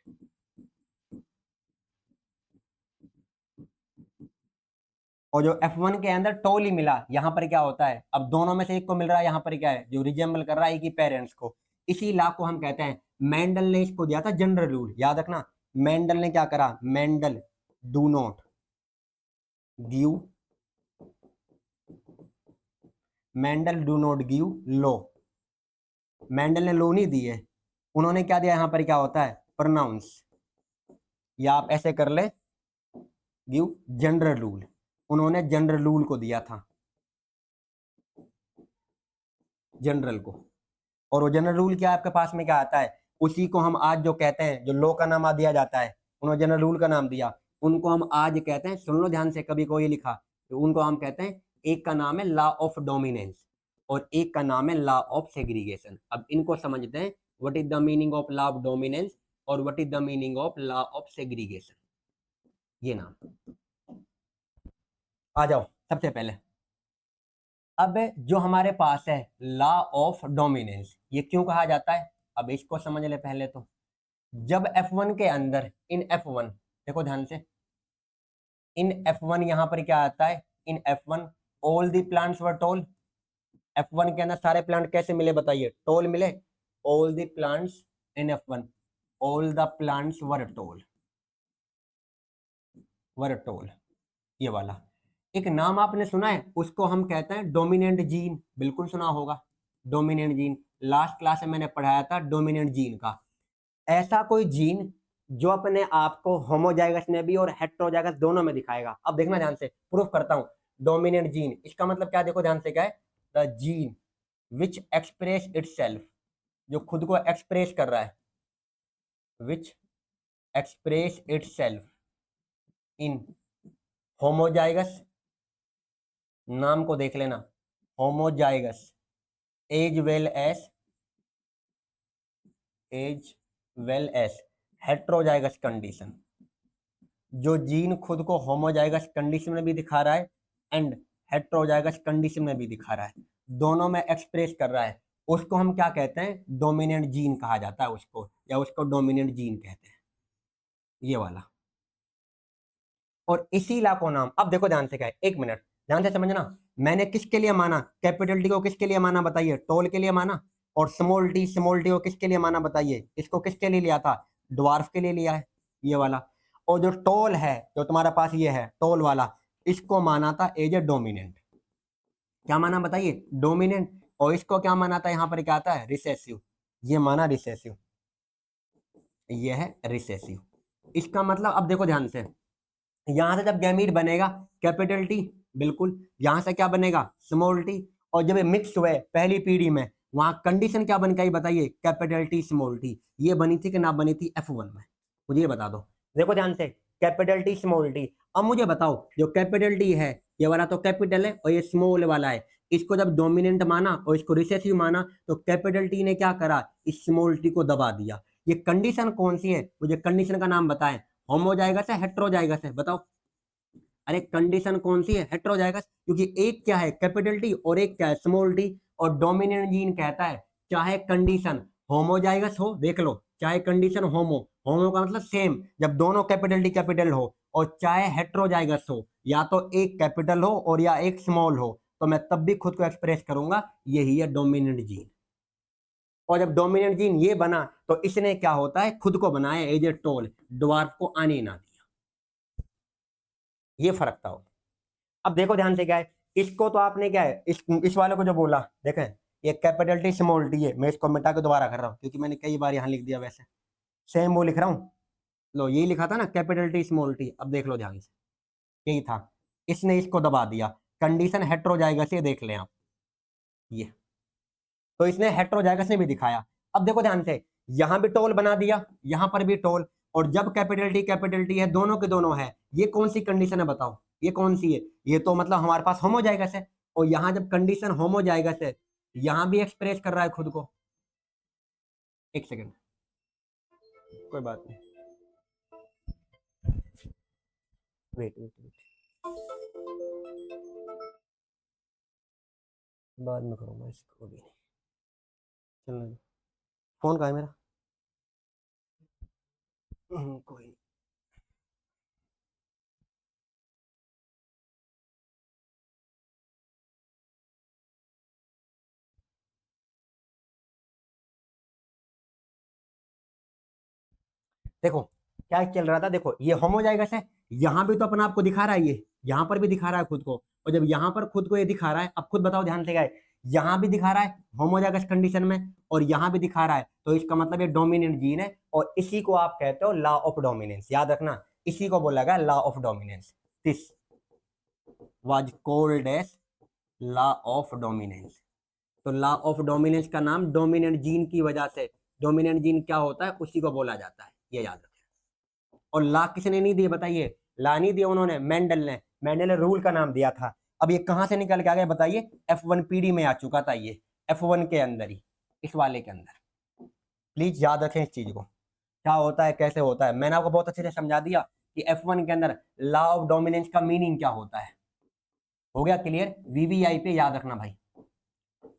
और जो F1 के अंदर टोल ही मिला, यहाँ पर क्या होता है, अब दोनों में से एक को मिल रहा है, यहाँ पर क्या है जो रिजेंबल कर रहा है कि पेरेंट्स को, इसी लॉ को हम कहते हैं, मेंडल ने इसको दिया था जनरल रूल, याद रखना, मेंडल ने क्या करा, Mendel do not give, Mendel do not give law, Mendel ने लॉ नहीं दी है, उन्होंने क्या दिया, यहाँ पर क्या होता है प्रोनाउंस, या आप ऐसे कर ले, गिव जनरल रूल, उन्होंने जनरल रूल को दिया था, जनरल को। और वो जनरल रूल क्या आपके पास में क्या आता है, उसी को हम आज जो कहते हैं, जो लॉ का नाम दिया जाता है, उन्होंने जनरल रूल का नाम दिया, उनको हम आज कहते हैं, सुन लो ध्यान से, कभी कोई लिखा तो उनको हम कहते हैं, एक का नाम है लॉ ऑफ डोमिनेंस और एक का नाम है लॉ ऑफ सेग्रीगेशन। अब इनको समझते हैं, what is the meaning of law of dominance और what is the meaning of law of segregation, ये नाम। आ जाओ सबसे पहले, अब जो हमारे पास है लॉ ऑफ डोमिनेंस, ये क्यों कहा जाता है, अब इसको समझ ले पहले तो। जब F1 के अंदर, इन F1 देखो ध्यान से, इन F1 यहां पर क्या आता है, इन F1 all the plants were toll, F1 के अंदर सारे प्लांट कैसे मिले बताइए, टोल मिले, all the plants in F1, all the plants were toll, were toll, ये वाला। एक नाम आपने सुना है, उसको हम कहते हैं डोमिनेंट जीन, बिल्कुल सुना होगा, डोमिनेंट जीन, लास्ट क्लास में मैंने पढ़ाया था डोमिनेंट जीन का। ऐसा कोई जीन जो अपने आप को होमोजाइगस में भी और हेटेरोजाइगस दोनों में दिखाएगा। अब देखना ध्यान से, प्रूफ करता हूं, डोमिनेंट जीन, इसका मतलब क्या, देखो ध्यान से क्या है, the gene which express itself, जो खुद को एक्सप्रेस कर रहा है, which express itself in homozygous, नाम को देख लेना, homozygous as well as heterozygous condition. जो जीन खुद को होमोजाइगस कंडीशन में भी दिखा रहा है एंड हेट्रोजाइगस कंडीशन में भी दिखा रहा है, दोनों में एक्सप्रेस कर रहा है, उसको हम क्या कहते हैं, डोमिनेंट जीन कहा जाता है उसको, या उसको डोमिनेंट जीन कहते हैं, ये वाला। और इसी ला को नाम, अब देखो ध्यान से क्या है, एक मिनट ध्यान से समझना, मैंने किसके लिए माना, कैपिटल टी को किसके लिए माना बताइए, टोल के लिए माना, और स्मॉल टी को किसके लिए माना बताइए, इसको किसके लिए लिया था, ड्वार्फ के लिए लिया है, ये वाला। और जो टोल है, जो तुम्हारे पास ये है टोल वाला, इसको माना था एज ए डोमिनेंट, क्या माना बताइए, डोमिनेंट। और इसको क्या माना था, यहाँ पर क्या आता है, रिसेसिव, ये माना रिसेसिव, ये है रिसेसिव। इसका मतलब अब देखो ध्यान से, यहां से जब गैमीट बनेगा कैपिटल टी, बिल्कुल, यहां से क्या बनेगा स्मॉल टी, और जब ये मिक्स हुए पहली पीढ़ी में, वहां कंडीशन क्या बन गई बताइए, कैपिटल टी स्मॉल टी, ये बनी थी कि ना बनी थी F1 में, मुझे ये बता दो। देखो ध्यान से, कैपिटल टी स्मॉल टी, अब मुझे बताओ जो कैपिटल टी है ये वाला तो कैपिटल है और ये स्मॉल वाला है, इसको जब डोमिनेंट माना और इसको रिसेसिव माना, तो कैपिटल टी ने क्या करा, इस स्मॉल टी को दबा दिया। ये कंडीशन कौन सी है, मुझे कंडीशन का नाम बताएं, होमोजाइगस है हेट्रोजाइगस है, बताओ। अरे कंडीशन कौन सी है, हेट्रोजाइगस, क्योंकि एक क्या है कैपिटल टी और एक क्या है स्मॉल टी, और डोमिनेंट जीन कहता है चाहे कंडीशन होमोजाइगस हो, देख लो, चाहे कंडीशन होमो, होमो का मतलब सेम, जब दोनों कैपिटल टी कैपिटल हो, और चाहे हेट्रोजाइगस हो, या तो एक कैपिटल हो और या एक स्मॉल हो, तो मैं तब भी खुद को एक्सप्रेस करूंगा, यही है डोमिनेंट जीन। और जब डोमिनेंट जीन ये बना, तो इसने क्या होता है, खुद को बनाया एज ए टोल, ड्वार्फ को आने ना दिया, ये फर्क था। अब देखो ध्यान से क्या है, इसको तो आपने क्या है, इस वाले को जो बोला, देखें ये कैपिटल टी स्मॉल टी है, मैं इसको मिटा के दोबारा कर रहा हूँ क्योंकि मैंने कई बार यहाँ लिख दिया, वैसे सेम वो लिख रहा हूँ, लो यही लिखा था ना कैपिटल टी स्मॉल टी, अब देख लो ध्यान से, यही था, इसने इसको दबा दिया, कंडीशन हेट्रोजाइगस, ये देख लें आप, ये तो इसने हेट्रोजाइगस ने भी दिखाया। अब देखो ध्यान से, यहां भी टोल बना दिया, यहां पर भी टोल, और जब कैपिटल टी है, दोनों के दोनों है, ये कौन सी कंडीशन है बताओ, ये कौन सी है, ये तो मतलब हमारे पास होमोजाइगस है, और यहां जब कंडीशन होमोजाइगस है, यहां भी एक्सप्रेस कर रहा है खुद को, एक सेकेंड, कोई बात नहीं, वेट वेट वेट, बाद में करूंगा इसको, अभी नहीं, चलो फोन कहाँ है मेरा, कोई नहीं। देखो क्या चल रहा था, देखो ये होमोजाइगस है, यहां भी तो अपना आपको दिखा रहा है, ये यहां पर भी दिखा रहा है खुद को, और जब यहां पर खुद को ये दिखा रहा है, अब खुद बताओ ध्यान से क्या है, यहां भी दिखा रहा है होमोजाइगस कंडीशन में, और यहां भी दिखा रहा है, तो इसका मतलब ये डोमिनेंट जीन है, और इसी को आप कहते हो लॉ ऑफ डोमिनेंस, याद रखना, इसी को बोला गया law of dominance, this was called as law of dominance. तो लॉ ऑफ डोमिनेंस का नाम डोमिनेंट जीन की वजह से, डोमिनेंट जीन क्या होता है उसी को बोला जाता है, ये याद रखें। और ला किसने नहीं दिए बताइए, ला नहीं दिया उन्होंने, मेंडल ने रूल का नाम दिया था। अब ये कहां से निकल के आ गया बताइए, F1 पीढ़ी में आ चुका था ये, F1 के अंदर ही, इस वाले के अंदर, प्लीज याद रखें इस चीज को, क्या होता है कैसे होता है, मैंने आपको बहुत अच्छे से समझा दिया कि F1 के अंदर लॉ ऑफ डोमिनेंस का मीनिंग क्या होता है, हो गया क्लियर, VVI पे याद रखना भाई।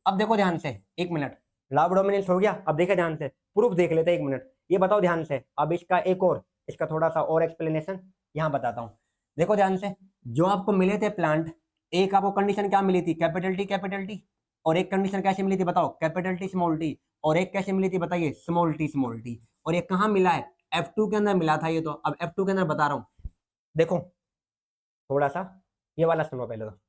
अब देखो ध्यान से, एक मिनट, लॉ ऑफ डोमिनेंस हो गया, अब देखे ध्यान से, प्रूफ देख लेते हैं, एक मिनट, ये बताओ ध्यान से, अब इसका एक और, इसका थोड़ा सा और एक्सप्लेनेशन यहाँ बताता हूँ। देखो ध्यान से, जो आपको मिले थे प्लांट, एक आपको कंडीशन क्या मिली थी, कैपिटल टी, और एक कंडीशन कैसे मिली थी बताओ, कैपिटल टी स्मॉल टी, और एक कैसे मिली थी बताइए, स्मॉल टी, और ये कहाँ मिला है, F2 के अंदर मिला था ये, तो अब F2 के अंदर बता रहा हूँ, देखो थोड़ा सा, ये वाला सुनो पहले तो,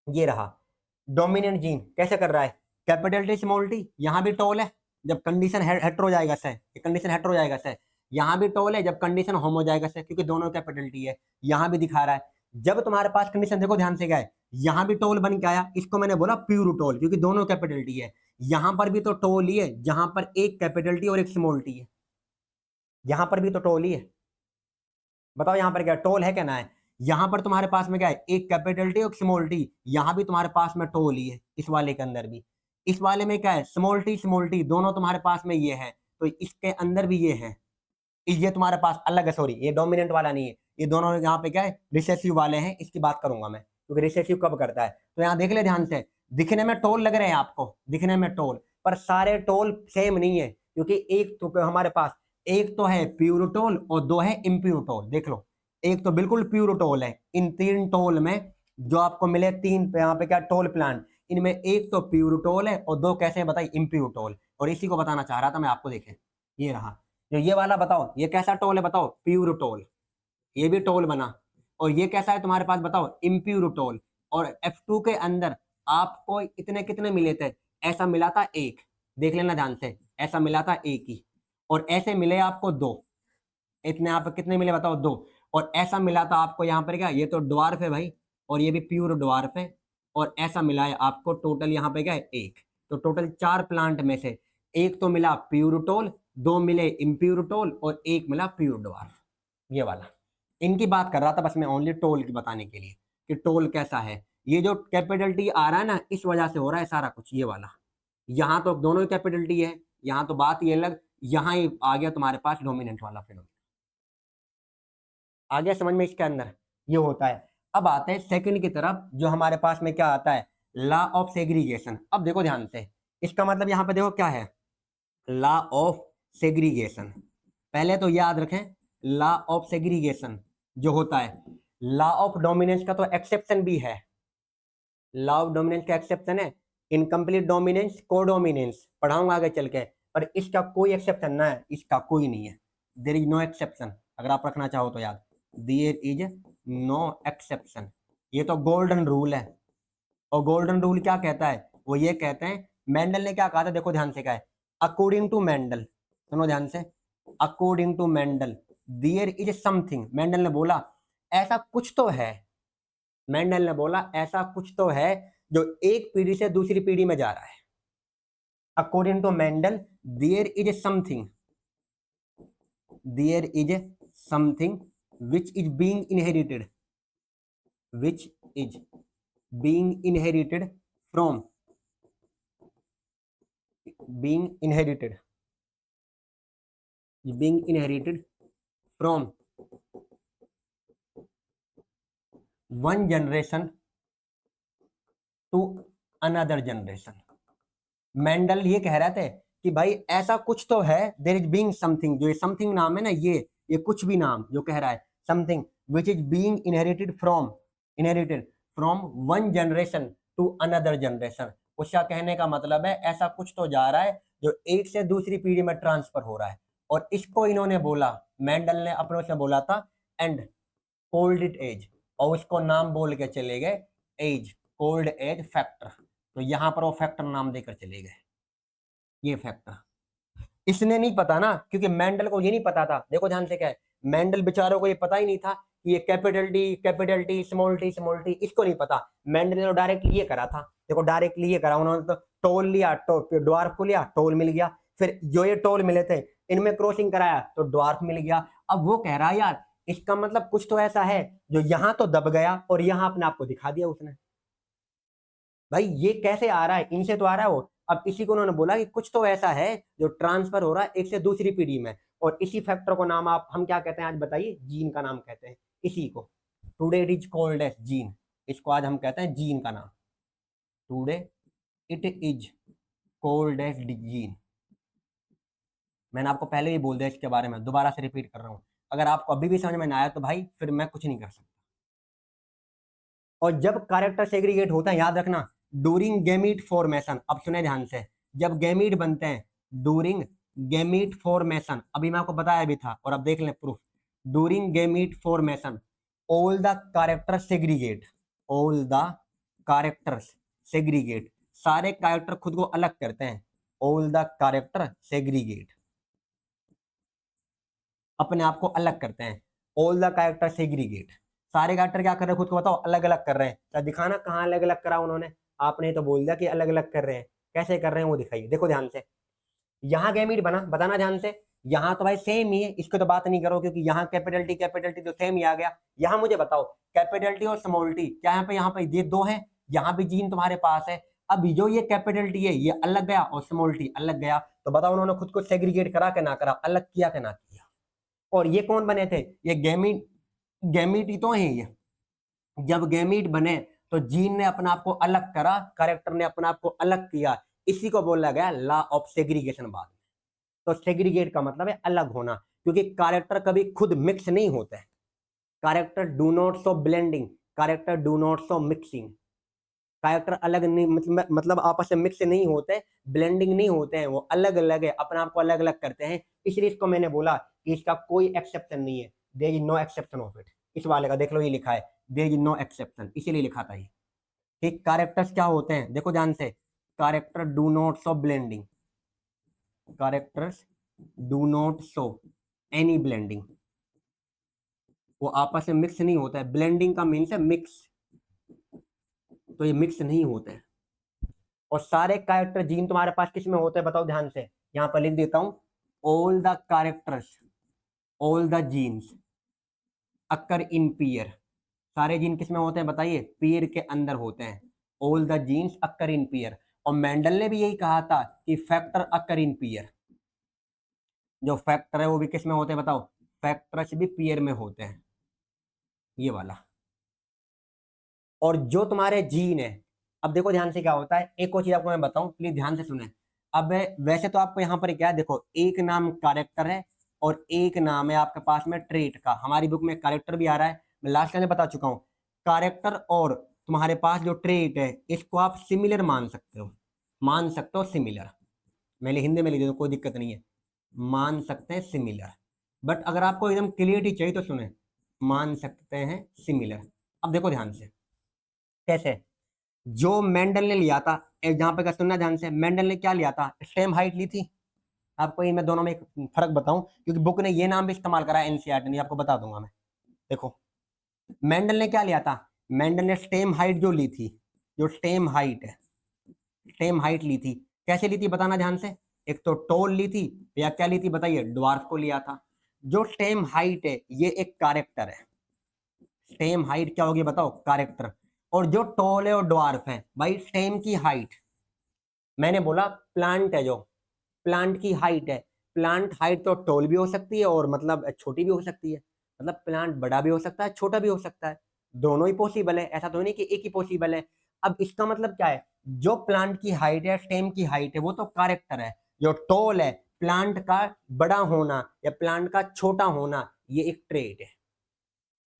ये रहा डोमिनेंट जीन कैसे कर रहा है, कैपिटल टी स्मॉल टी, यहां भी टोल है जब कंडीशन हेट्रोजाइगस है, ये कंडीशन हेट्रोजाइगस है, यहां भी टोल है जब कंडीशन होमोजाइगस है, क्योंकि दोनों कैपिटल टी है, यहां भी दिखा रहा है। जब तुम्हारे पास कंडीशन देखो ध्यान से क्या है, यहां भी टोल बन के आया, इसको मैंने बोला प्यूर टोल, क्योंकि दोनों कैपिटल टी है, यहां पर भी तो टोल ही है जहां पर एक कैपिटल टी और एक स्मॉल टी है, यहाँ पर भी तो टोल ही है। बताओ यहाँ पर क्या टोल है क्या ना है? यहाँ पर तुम्हारे पास में क्या है, एक कैपिटल टी और स्मॉल टी, यहाँ भी तुम्हारे पास में टोल ही है, इस वाले के अंदर भी। इस वाले में क्या है, स्मॉल टी दोनों तुम्हारे पास में ये है, तो इसके अंदर भी ये है। ये तुम्हारे पास अलग है, सॉरी ये डोमिनेंट वाला नहीं है, ये दोनों यहाँ पे क्या है, रिसेसिव वाले हैं, इसकी बात करूंगा मैं, क्योंकि रिसेसिव कब करता है। तो यहाँ देख ले ध्यान से, दिखने में टोल लग रहे हैं आपको, दिखने में टोल, पर सारे टोल सेम नहीं है, क्योंकि एक तो हमारे पास एक तो है प्योर टोल और दो है इम्प्योर टोल। देख लो, एक तो बिल्कुल प्योर टोल है, इन तीन टोल में जो आपको मिले तीन पे यहाँ पे क्या टोल प्लान, इनमें एक तो प्योर टोल है और दो कैसे बताइए इम्प्योर टोल, और इसी को बताना चाह रहा था मैं आपको। देखें ये रहा, जो ये वाला बताओ ये कैसा टोल है, बताओ प्योर टोल, ये भी टोल बना। और ये कैसा है तुम्हारे पास, बताओ इम्प्योर टोल। और F2 के अंदर आपको इतने कितने मिले थे, ऐसा मिला था एक, देख लेना ध्यान से, ऐसा मिला था एक ही, और ऐसे मिले आपको दो, इतने आप कितने मिले बताओ, दो। और ऐसा मिला था आपको यहाँ पर क्या, ये तो ड्वार्फ है भाई, और ये भी प्योर ड्वार्फ है, और ऐसा मिला है आपको टोटल यहाँ पे क्या है एक। तो टोटल चार प्लांट में से एक तो मिला प्योर टोल, दो मिले इम्प्योर टोल और एक मिला प्योर ड्वार्फ, ये वाला। इनकी बात कर रहा था बस मैं, ओनली टोल की बताने के लिए कि टोल कैसा है। ये जो कैपिटल टी आ रहा है ना, इस वजह से हो रहा है सारा कुछ, ये वाला। यहाँ तो दोनों ही कैपिटल टी है, यहाँ तो बात ये अलग, यहाँ ही आ गया तुम्हारे पास डोमिनेंट वाला फिनोमिना। आ गया समझ में इसके अंदर, ये होता है। अब आते हैं सेकंड की तरफ, जो हमारे पास में क्या आता है, लॉ ऑफ सेग्रीगेशन। अब देखो ध्यान से, इसका मतलब यहाँ पे देखो क्या है, लॉ ऑफ सेग्रीगेशन। पहले तो याद रखें, लॉ ऑफ सेग्रीगेशन जो होता है, लॉ ऑफ डोमिनेंस का तो एक्सेप्शन भी है, लॉ ऑफ डोमिनेंस का एक्सेप्शन है, इनकम्प्लीट डोमिनेंस, कोडोमिनेंस पढ़ाऊंगा आगे चल के, पर इसका कोई एक्सेप्शन ना है, इसका कोई नहीं है, देयर इज नो एक्सेप्शन, अगर आप रखना चाहो तो याद, देयर इज नो एक्सेप्शन। ये तो गोल्डन रूल है। और गोल्डन रूल क्या कहता है, वो ये कहते हैं, मेंडल ने क्या कहा था, देखो ध्यान से क्या है, अकॉर्डिंग टू मेंडल, सुनो ध्यान से, according to Mendel there is something, Mendel ने बोला ऐसा कुछ तो है, मेंडल ने बोला ऐसा कुछ तो है जो एक पीढ़ी से दूसरी पीढ़ी में जा रहा है। According to Mendel there is something, there is something which is being inherited, which is being inherited from, being inherited, being inherited from one generation to another generation। Mendel ये कह रहे थे कि भाई ऐसा कुछ तो है, देयर इज बीइंग समथिंग, जो ये समथिंग नाम है ना, ये कुछ भी नाम जो कह रहा है, something which is being inherited from one generation to another generation. उसका कहने का मतलब है ऐसा कुछ तो जा रहा है जो एक से दूसरी पीढ़ी में ट्रांसफर हो रहा है, और इसको इन्होंने बोला, मेंडल ने अपनों से बोला था एंड कोल्ड इट एज, और उसको नाम बोल के चले गए एज, कोल्ड एज फैक्टर। तो यहां पर वो फैक्टर नाम देकर चले गए, ये फैक्टर। इसने नहीं पता ना, क्योंकि मेंडल को ये नहीं पता था, देखो ध्यान से क्या है, मेंडल बेचारों को ये पता ही नहीं था कि ये कैपिटल टी स्मॉल टी इसको नहीं पता। मेंडल ने तो डायरेक्टली ये करा था, देखो डायरेक्टली ये करा उन्होंने, तो टोल लिया, ड्वार्फ को लिया, टोल मिल गया, फिर जो ये टोल मिले थे इनमें क्रॉसिंग कराया तो ड्वार्फ मिल गया। अब वो कह रहा है यार इसका मतलब कुछ तो ऐसा है जो यहाँ तो दब गया और यहाँ अपने आप को दिखा दिया उसने। भाई ये कैसे आ रहा है, इनसे तो आ रहा है वो। अब इसी को उन्होंने बोला कि कुछ तो ऐसा है जो ट्रांसफर हो रहा है एक से दूसरी पीढ़ी में, और इसी फैक्टर को नाम आप हम क्या कहते हैं आज बताइए, जीन का नाम कहते हैं इसी को। Today it is called as gene, इसको आज हम कहते हैं जीन का नाम, today it is called as gene. मैंने आपको पहले ही बोल दिया इसके बारे में, दोबारा से रिपीट कर रहा हूं, अगर आपको अभी भी समझ में ना आया तो भाई फिर मैं कुछ नहीं कर सकता। और जब कैरेक्टर सेग्रीगेट होता है याद रखना, डूरिंग गैमीट फॉर्मेशन, अब सुने ध्यान से, जब गैमीट बनते हैं डूरिंग गैमीट फॉर्मेशन, अभी मैं आपको बताया भी था और अब देख लें proof, during gamete formation all the character segregate, all the characters segregate, सारे कैरेक्टर खुद को अलग करते हैं, ऑल द कैरेक्टर सेग्रीगेट, अपने आप को अलग करते हैं, ऑल द कैरेक्टर सेग्रीगेट, सारे कैरेक्टर क्या कर रहे हैं खुद को बताओ अलग अलग कर रहे हैं। तो दिखाना कहाँ अलग अलग करा उन्होंने, आपने तो बोल दिया कि अलग अलग कर रहे हैं, कैसे कर रहे हैं वो दिखाइए। देखो ध्यान से, यहाँ गैमीट बना, बताना ध्यान से, यहाँ तो भाई सेम ही है, इसको तो बात नहीं करो, क्योंकि यहाँ कैपिटल टी तो सेम ही आ गया। यहाँ मुझे बताओ कैपिटल टी और स्मॉल टी, क्या यहाँ पे ये दो है, यहाँ भी जीन तुम्हारे पास है। अब जो ये कैपिटल टी है ये अलग गया और स्मॉल टी अलग गया, तो बताओ उन्होंने खुद को सेग्रीगेट करा के ना करा, अलग किया के ना किया। और ये कौन बने थे, ये गैमीट ही तो है ये। जब गैमीट बने तो जीन ने अपने आप को अलग करा, कैरेक्टर ने अपने आप को अलग किया, इसी को बोला गया लॉ ऑफ सेग्रीगेशन बाद में। तो सेग्रीगेट का मतलब है अलग होना, क्योंकि कैरेक्टर कभी खुद मिक्स नहीं होते हैं। Character do not show blending, character do not show mixing. Character अलग नहीं मतलब आपस में मिक्स नहीं होते, ब्लेंडिंग नहीं होते हैं, वो अलग अलग है, अपने आप को अलग अलग करते हैं। इसलिए इसको मैंने बोला कि इसका कोई एक्सेप्शन नहीं है, there is no exception of it. इस वाले का देख लो, ये लिखा है देयर इज नो एक्सेप्शन, इसीलिए लिखा था ये। ठीक, कैरेक्टर्स क्या होते हैं देखो ध्यान से, character do not show blending, characters do not show any blending, वो आपस में मिक्स नहीं होता है। ब्लेंडिंग का मीन्स है मिक्स, तो ये मिक्स नहीं होते हैं। और सारे कैरेक्टर जीन तुम्हारे पास किस में होते हैं बताओ ध्यान से, यहां पर लिख देता हूं, all the characters, all the genes occur in pair. सारे जीन किस में होते हैं बताइए, पेयर के अंदर होते हैं। All the genes occur in pair. और मेंडल ने भी यही कहा था कि फैक्टर अकर इन पेयर, जो फैक्टर है वो भी किस में होते हैं बताओ, फैक्टर्स भी पेयर में होते हैं, ये वाला। और जो तुम्हारे जीन है, अब देखो ध्यान से क्या होता है, एक और चीज आपको मैं बताऊं, प्लीज ध्यान से सुने। अब वैसे तो आपको यहाँ पर क्या है, देखो एक नाम कैरेक्टर है और एक नाम है आपके पास में ट्रेट का। हमारी बुक में कैरेक्टर भी आ रहा है, मैं लास्ट टाइम बता चुका हूँ। कैरेक्टर और तुम्हारे पास जो ट्रेट है, इसको आप सिमिलर मान सकते हो, मान सकते हो सिमिलर। मैंने हिंदी में लिख दिया, कोई दिक्कत नहीं है, मान सकते हैं सिमिलर। बट अगर आपको एकदम क्लियरिटी चाहिए तो सुने, मान सकते हैं सिमिलर। अब देखो ध्यान से कैसे, जो मेंडल ने लिया था, जहां पे सुनना ध्यान से, मेंडल ने क्या लिया था, सेम हाइट ली थी। आपको ये मैं दोनों में एक फर्क बताऊं, क्योंकि बुक ने ये नाम भी इस्तेमाल करा है, एनसीईआरटी ने, आपको बता दूंगा मैं। देखो मेंडल ने क्या लिया था, मेंडल ने स्टेम हाइट जो ली थी, जो स्टेम हाइट है, स्टेम हाइट ली थी। कैसे ली थी बताना ध्यान से, एक तो टोल ली थी या क्या ली थी बताइए, ड्वार्फ को लिया था। जो स्टेम हाइट है ये एक कैरेक्टर है, स्टेम हाइट क्या होगी बताओ, कैरेक्टर। और जो टॉल है और ड्वार्फ है भाई स्टेम की हाइट। मैंने बोला प्लांट है, जो प्लांट की हाइट है, प्लांट हाइट तो टॉल भी हो सकती है और मतलब छोटी भी हो सकती है, मतलब प्लांट बड़ा भी हो सकता है छोटा भी हो सकता है, दोनों ही पॉसिबल है, ऐसा तो नहीं कि एक ही पॉसिबल है। अब इसका मतलब क्या है, जो प्लांट की हाइट है, स्टेम की हाइट है, वो तो कैरेक्टर है। जो टॉल है, प्लांट का बड़ा होना या प्लांट का छोटा होना, ये एक ट्रेट है।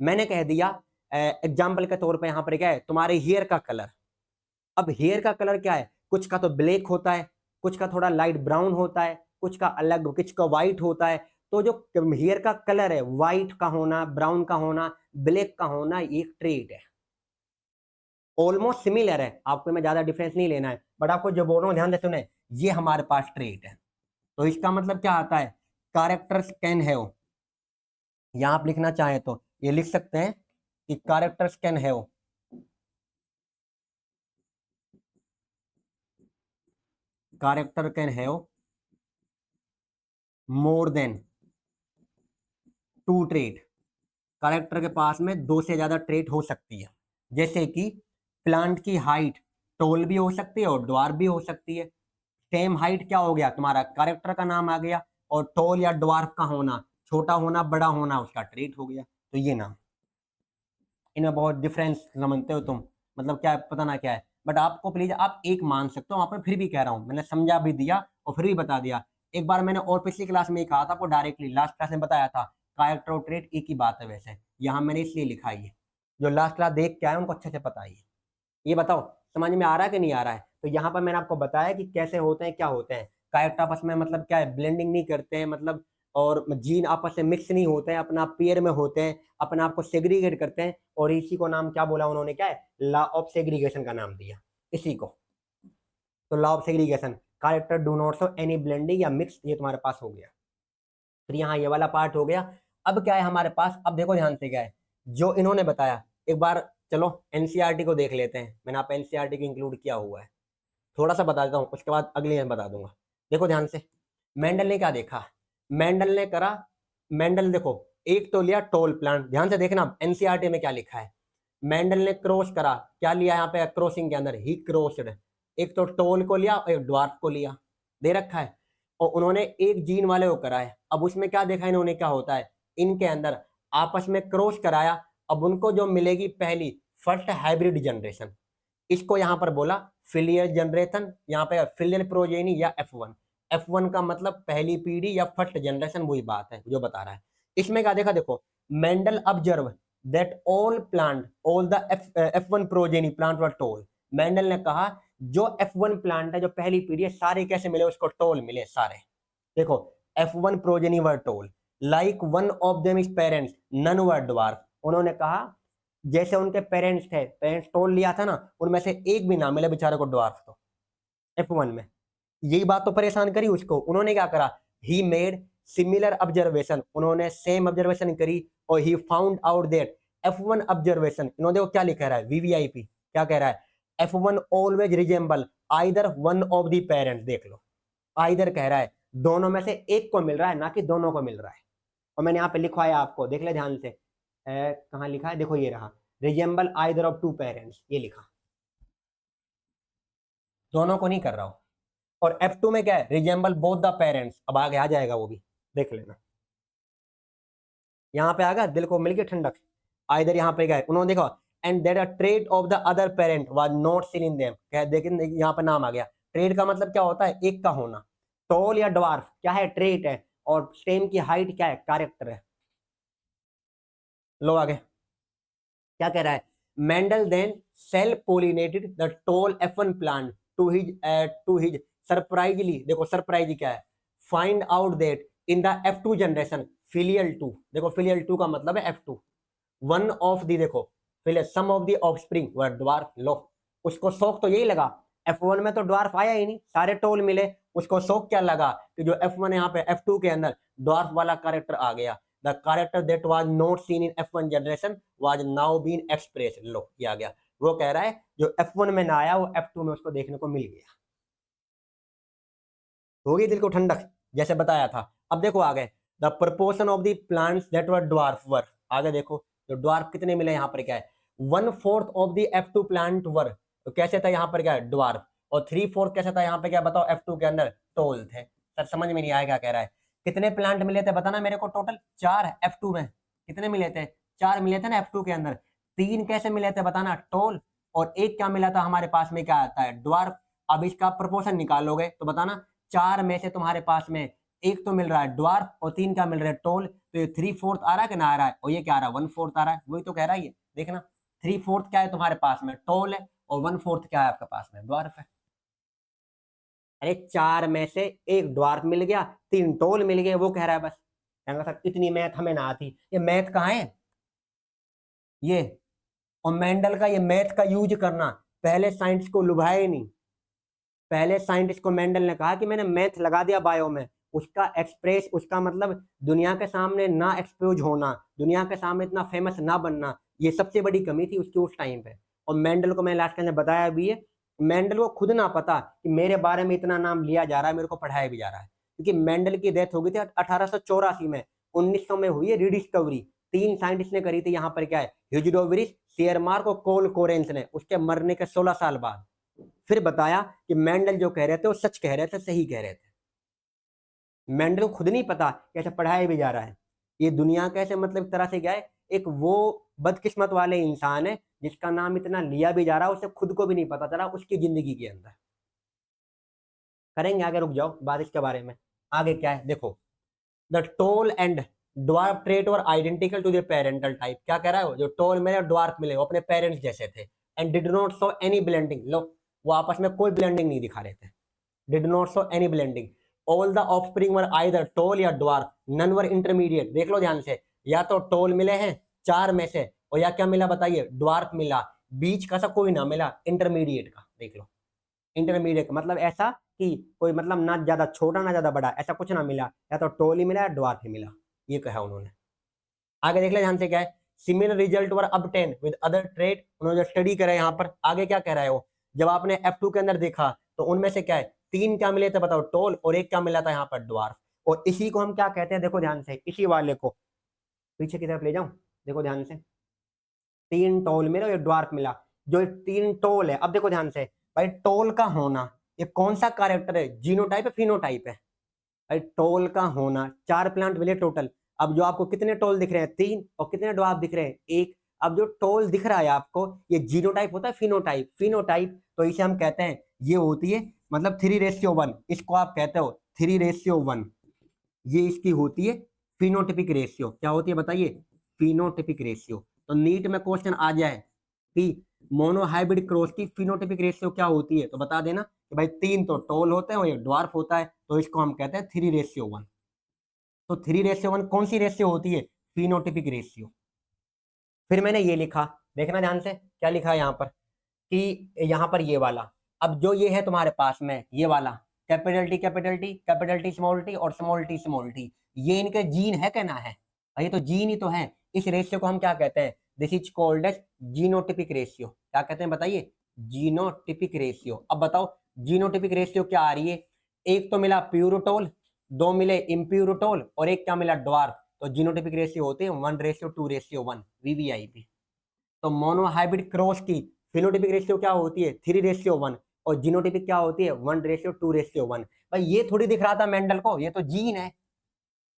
मैंने कह दिया एग्जाम्पल के तौर पे, यहाँ पर क्या है, तुम्हारे हेयर का कलर। अब हेयर का कलर क्या है, कुछ का तो ब्लैक होता है, कुछ का थोड़ा लाइट ब्राउन होता है, कुछ का अलग, कुछ का व्हाइट होता है। तो जो हेयर का कलर है, व्हाइट का होना, ब्राउन का होना, ब्लैक का होना, ये एक ट्रेट है। ऑलमोस्ट सिमिलर है, आपको मैं ज्यादा डिफरेंस नहीं लेना है, बट आपको जो बोल रहा हूँ ध्यान से सुने, ये हमारे पास ट्रेट है। तो इसका मतलब क्या आता है, कैरेक्टर्स कैन हैव, यहां आप लिखना चाहें तो ये लिख सकते हैं कि characters can have, character can have more than two trait. Character के पास में दो से ज्यादा ट्रेट हो सकती है, जैसे कि प्लांट की हाइट टॉल भी हो सकती है और ड्वार्फ भी हो सकती है। सेम हाइट क्या हो गया, तुम्हारा कैरेक्टर का नाम आ गया, और टॉल या ड्वार्फ का होना, छोटा होना बड़ा होना, उसका ट्रेट हो गया। तो ये नाम, इनमें बहुत डिफरेंस समझते हो तुम, मतलब क्या है, पता ना क्या है, बट आपको प्लीज आप एक मान सकते हो, वहां पर फिर भी कह रहा हूं, मैंने समझा भी दिया और फिर भी बता दिया। एक बार मैंने और पिछली क्लास में ही कहा था आपको, डायरेक्टली लास्ट क्लास में बताया था, कैरेक्टर और ट्रेट एक ही बात है। वैसे यहाँ मैंने इसलिए लिखा है, जो लास्ट क्लास देख के आए उनको अच्छे से पता है। ये बताओ समझ में आ रहा है कि नहीं आ रहा है। तो यहाँ पर मैंने आपको बताया कि कैसे होते हैं, क्या होते हैं कैरेक्टर आपस में, मतलब क्या है, ब्लेंडिंग नहीं करते हैं, मतलब और जीन आपस में मिक्स नहीं होते हैं, अपना पेयर में होते हैं, अपने आप को सेग्रीगेट करते हैं। और इसी को नाम क्या बोला उन्होंने, क्या है, लॉ ऑफ सेग्रीगेशन का नाम दिया इसी को। तो law of segregation, character do not show any blending या मिक्स, ये तुम्हारे पास हो गया। फिर यहाँ ये वाला पार्ट हो गया। अब क्या है हमारे पास, अब देखो ध्यान से क्या है जो इन्होंने बताया, एक बार चलो एनसीईआरटी को देख लेते हैं, मैंने आप एनसीईआरटी को इंक्लूड किया हुआ है, थोड़ा सा बता देता हूँ, उसके बाद अगले में बता दूंगा। देखो ध्यान से, मेंडल ने क्या देखा, मेंडल ने करा, मेंडल देखो एक तो लिया टोल प्लांट, ध्यान से देखना एनसीईआरटी में क्या लिखा है। मेंडल ने क्रॉस करा, क्या लिया यहाँ पे क्रॉसिंग के अंदर, ही क्रॉस्ड, एक तो टोल को लिया और एक ड्वार्फ को लिया, दे रखा है, और उन्होंने एक जीन वाले को करा है। अब उसमें क्या देखा इन्होंने क्या होता है, इनके अंदर आपस में क्रॉस कराया, अब उनको जो मिलेगी पहली फर्स्ट हाइब्रिड जनरेशन, इसको यहाँ पर बोला फिलियल जनरेशन, यहाँ पे फिलियल प्रोजेनी या F1। F1 का मतलब पहली पीढ़ी या फर्स्ट जनरेशन, वही बात है जो बता रहा है। इसमें क्या देखा, देखो Mendel observe that all plant all the F1 progeny plant were toll. Mendel ने कहा जो F1 प्लांट है, जो पहली पीढ़ी है, सारे कैसे मिले उसको, टोल मिले सारे। देखो F1 progeny were tall, like one of them is parents none were dwarf. उन्होंने कहा जैसे उनके पेरेंट्स थे, पेरेंट्स टोल लिया था ना, उनमें से एक भी ना मिले बेचारे को ड्वार्फ तो F1 में। यही बात तो परेशान करी उसको। उन्होंने क्या करा, ही मेड सिमिलर ऑब्जर्वेशन, उन्होंने सेम ऑब्जर्वेशन करी, और he found out that F1 observation, इन्होंने वो क्या लिखा रहा है वीवीआईपी, क्या कह रहा है, F1 always resemble either one of the parents. देख लो आइदर कह रहा है, दोनों में से एक को मिल रहा है, ना कि दोनों को मिल रहा है। और मैंने यहाँ पे लिखवाया आपको, देख ले ध्यान से, कहाँ लिखा है, देखो ये रहा, resemble either of two parents, ये लिखा, दोनों को नहीं कर रहा हूं। और F2 में क्या है, रिजेंबल बोथ द पेरेंट्स, अब आगे आ जाएगा वो भी, देख लेना। यहाँ पे आ गया, दिल को मिल गई ठंडक। आइदर यहाँ पे गए, उन्होंने देखा and that a trait of the other parent was not seen in them, लेकिन यहाँ पे नाम आ गया। ट्रेट का मतलब क्या होता है, एक का होना। टॉल या ड्वार्फ क्या है, ट्रेट है, और स्टेम की हाइट क्या है, कैरेक्टर है। लो आगे क्या कह रहा है, Mendel then self pollinated the tall F1 plant to his surprisingly, देखो सरप्राइज क्या है, find out that in the F2 generation filial 2, देखो फिलियल 2 का मतलब है F2, वन ऑफ दी, देखो filial some of the offspring were dwarf. लो उसको शौक तो यही लगा, F1 में तो ड्वार्फ आया ही नहीं, सारे टोल मिले, उसको शौक क्या लगा कि जो F1 यहाँ पे F2 के अंदर ड्वार्फ वाला कैरेक्टर आ गया। The character that was not seen in F1 generation was now being expressed। लो ये आ गया, वो कह रहा है जो F1 में ना आया वो F2 में उसको देखने को मिल गया। हो गई दिल को ठंडक, जैसे बताया था। अब देखो आगे, the proportion of the plants that were dwarf were, आगे देखो जो ड्वार्फ कितने मिले, यहाँ पर क्या है, 1/4 ऑफ द F2 प्लांट वर, तो कैसे था यहाँ पर क्या है ड्वार्फ, और 3/4 कैसे था यहाँ पे क्या बताओ F2 के अंदर टोल थे। सर समझ में नहीं आया क्या कह रहा है, कितने प्लांट मिले थे बताना मेरे को, टोटल 4 F2 में, कितने मिले थे, 4 मिले थे ना F2 के अंदर, 3 कैसे मिले थे बताना टोल, और एक क्या मिला था हमारे पास में क्या आता है ड्वार्फ। अब इसका प्रोपोर्शन निकालोगे तो बताना, 4 में से तुम्हारे पास में एक तो मिल रहा है ड्वार्फ और 3 क्या मिल रहा है टोल, तो ये 3/4 आ रहा है कि ना आ रहा है, और ये क्या आ रहा है 1/4 आ रहा है, वही तो कह रहा है ये, देखना 3/4 क्या है तुम्हारे पास में टोल है, और 1/4 क्या है आपके पास में ड्वार्फ है। अरे 4 में से एक ड्वार्फ मिल गया, 3 टोल मिल गए, वो कह रहा है बस। कहना सर इतनी मैथ हमें ना आती, ये मैथ कहाँ है ये, और मेंडल का ये मैथ का यूज करना, पहले साइंटिस्ट को लुभाए नहीं, पहले साइंटिस्ट को मेंडल ने कहा कि मैंने मैथ लगा दिया बायो में, उसका एक्सप्रेस, उसका मतलब दुनिया के सामने ना एक्सपोज होना, दुनिया के सामने इतना फेमस ना बनना, ये सबसे बड़ी कमी थी उसकी उस टाइम पे। और मेंडल को मैं लास्ट टाइम बताया भी है, मेंडल को खुद ना पता कि मेरे बारे में इतना नाम लिया जा रहा है, मेरे को पढ़ाया भी जा रहा है, क्योंकि मेंडल की डेथ हो गई थी 1884 में, 1900 में हुई है रिडिस्कवरी, 3 साइंटिस्ट ने करी थी, यहाँ पर क्या है ह्यूजिडोविरिस, शेयरमार्क और कोल कोरेंस ने, उसके मरने के 16 साल बाद फिर बताया कि मेंडल जो कह रहे थे वो सच कह रहे थे, सही कह रहे थे। मेंडल को खुद नहीं पता कैसे पढ़ाया भी जा रहा है, ये दुनिया कैसे मतलब एक तरह से क्या है, एक वो बदकिस्मत वाले इंसान है जिसका नाम इतना लिया भी जा रहा है, उसे खुद को भी नहीं पता चला उसकी जिंदगी के अंदर। करेंगे आगे, रुक जाओ बात इसके बारे में। आगे क्या है देखो, the tall and dwarf trait were identical to the parental type, क्या कह रहा है वो, जो टोल मिले और ड्वार्फ मिले वो अपने पेरेंट्स जैसे थे, and did not show any blending. लो वो आपस में कोई ब्लेंडिंग नहीं दिखा रहे थे, did not show any blending, all the offspring were either tall या ड्वार्फ, नन वर इंटरमीडिएट। देख लो ध्यान से, या तो टोल मिले हैं 4 में से, और या क्या मिला बताइए ड्वार्फ मिला, बीच का सा कोई ना मिला, इंटरमीडिएट का देख लो, इंटरमीडिएट मतलब ऐसा कि कोई मतलब ना ज्यादा छोटा ना ज्यादा बड़ा, ऐसा कुछ ना मिला, या तो टोल ही मिला या ड्वार्फ ही मिला, ये कहा उन्होंने। आगे देख ले ध्यान से क्या है, similar result were obtain with other trade, उन्होंने जो स्टडी करा है यहाँ पर, आगे क्या कह रहा है वो, जब आपने F2 के अंदर देखा तो उनमें से क्या है 3 क्या मिले थे बताओ टोल, और एक क्या मिला था यहाँ पर ड्वार्फ, और इसी को हम क्या कहते हैं, देखो ध्यान से, इसी वाले को पीछे की तरफ ले जाऊं, देखो ध्यान से, 3 टोल मिला, ये ड्वार्फ मिला, जो 3 टोल है। अब देखो ध्यान से भाई, टोल का होना ये कौन सा कैरेक्टर है, जीनोटाइप है फिनोटाइप है? भाई टोल का होना, 4 प्लांट मिले टोटल। अब जो आपको कितने टोल दिख रहे हैं, 3, और कितने ड्वार्फ दिख रहे हैं, 1। अब जो टोल दिख रहा है आपको, ये जीनोटाइप होता है फिनोटाइप? फिनोटाइप तो इसे हम कहते हैं, ये होती है मतलब 3:1, इसको आप कहते हो 3:1, ये इसकी होती है फिनोटिपिक रेशियो। क्या होती है बताइए? Phenotypic ratio. तो नीट में क्वेश्चन आ जाए कि मोनोहाइब्रिड क्रॉस की फिनोटिपिक रेशियो क्या होती है, तो बता देना कि भाई 3 तो टोल होते हैं और एक ड्वार्फ होता है, तो इसको हम कहते हैं 3:1। तो 3:1 कौन सी रेशियो होती है? Phenotypic ratio. फिर मैंने ये लिखा, देखना ध्यान से क्या लिखा है यहाँ पर, कि यहाँ पर ये वाला, अब जो ये है तुम्हारे पास में ये वाला, capital T capital T, capital T small T और स्मॉल टी, ये इनके जीन है क्या ना है? ये तो जीन ही तो है। इस रेशियो को हम क्या कहते हैं? This is called as genotypic ratio. क्या कहते हैं बताइए? Genotypic ratio. अब बताओ जीनोटिपिक रेशियो क्या आ रही है? एक तो मिला प्यूरोटोल, 2 मिले इम्प्यूरोटोल, और एक क्या मिला? ड्वार्फ। तो जीनोटिपिक रेशियो होते हैं 1:2:1, वीवीआईपी। तो मोनोहाइब्रिड क्रॉस की फिनोटिपिक रेशियो क्या होती है? 3:1, और जीनोटिपिक क्या होती है? 1:2:1। भाई ये थोड़ी दिख रहा था मेंडल को, ये तो जीन है,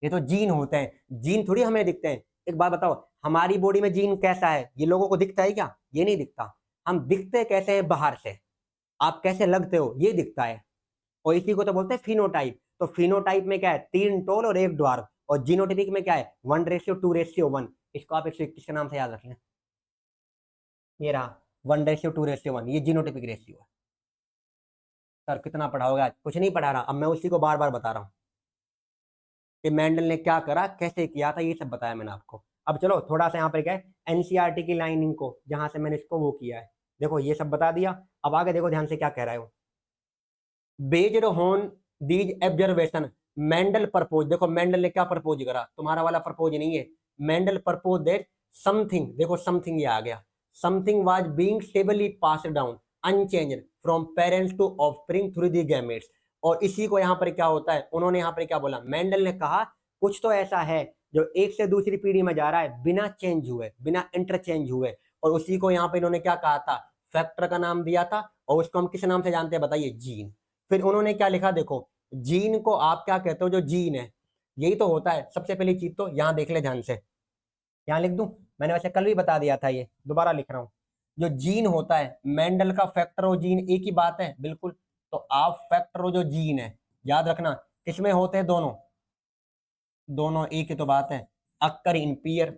ये तो जीन होते हैं, जीन थोड़ी हमें दिखते हैं। एक बात बताओ, हमारी बॉडी में जीन कैसा है, ये लोगों को दिखता है क्या? ये नहीं दिखता। हम दिखते कैसे हैं? बाहर से, आप कैसे लगते हो ये दिखता है, और इसी को तो बोलते हैं फिनोटाइप। तो फिनोटाइप में क्या है? 3 टोल और 1 ड्वार्फ, और जीनोटिपिक में क्या है? 1:2:1। इसको आप 121 के नाम से याद रख लें, ये रहा 1:2:1, ये जीनोटिपिक रेशियो है। सर कितना पढ़ाओगे आज? कुछ नहीं पढ़ा रहा, अब मैं उसी को बार बार बता रहा हूँ कि मेंडल ने क्या करा, कैसे किया था, ये सब बताया मैंने आपको। अब चलो थोड़ा सा यहाँ पे क्या है, एनसीईआरटी की लाइनिंग को, जहां से मैंने इसको वो किया है, देखो ये सब बता दिया। अब आगे देखो ध्यान से क्या कह रहा है वो, based on these observation Mendel propose. देखो मेंडल ने क्या प्रपोज करा, तुम्हारा वाला प्रपोज नहीं है, मेंडल प्रपोज दैट समथिंग, देखो समथिंग ये आ गया, something was being stably passed down unchanged from parents to offspring through the gametes. और इसी को यहाँ पर क्या होता है, उन्होंने यहाँ पर क्या बोला, मेंडल ने कहा कुछ तो ऐसा है जो एक से दूसरी पीढ़ी में जा रहा है बिना चेंज हुए, बिना इंटरचेंज हुए, और उसी को यहाँ पे इन्होंने क्या कहा था, फैक्टर का नाम दिया था, और उसको हम किस नाम से जानते हैं बताइए? जीन। फिर उन्होंने क्या लिखा, देखो जीन को आप क्या कहते हो? जो जीन है यही तो होता है। सबसे पहली चीज तो यहां देख ले ध्यान से, यहां लिख दूं, मैंने वैसे कल भी बता दिया था, ये दोबारा लिख रहा हूं। जो जीन होता है, मेंडल का फैक्टर और जीन एक ही बात है बिल्कुल। तो आप फैक्टर और जो जीन है, याद रखना किसमें होते हैं? दोनों, दोनों एक ही तो बात है, अक्कर इन पेयर,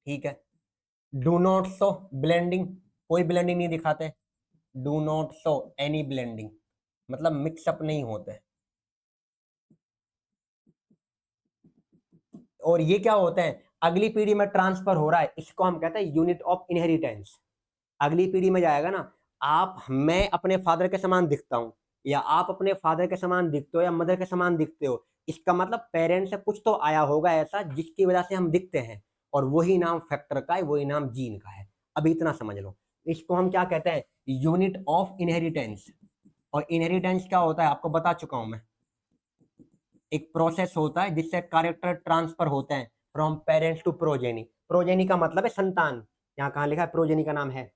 ठीक है। डू नॉट शो ब्लेंडिंग, कोई ब्लेंडिंग नहीं दिखाते, do not show any blending, मतलब मिक्सअप नहीं होते। और ये क्या होता है? अगली पीढ़ी में ट्रांसफर हो रहा है, इसको हम कहते हैं यूनिट ऑफ इनहेरिटेंस। अगली पीढ़ी में जाएगा ना, आप, मैं अपने फादर के समान दिखता हूं, या आप अपने फादर के समान दिखते हो, या मदर के समान दिखते हो, इसका मतलब पेरेंट्स से कुछ तो आया होगा ऐसा जिसकी वजह से हम दिखते हैं, और वही नाम फैक्टर का है, वही नाम जीन का है। अभी इतना समझ लो, इसको हम क्या कहते हैं? Unit of inheritance. और इनहेरिटेंस क्या होता है आपको बता चुका हूं मैं, एक प्रोसेस होता है जिससे कैरेक्टर ट्रांसफर होते हैं from parents to progeny. Progeny का मतलब है संतान, यहाँ कहाँ लिखा है? प्रोजेनी का नाम है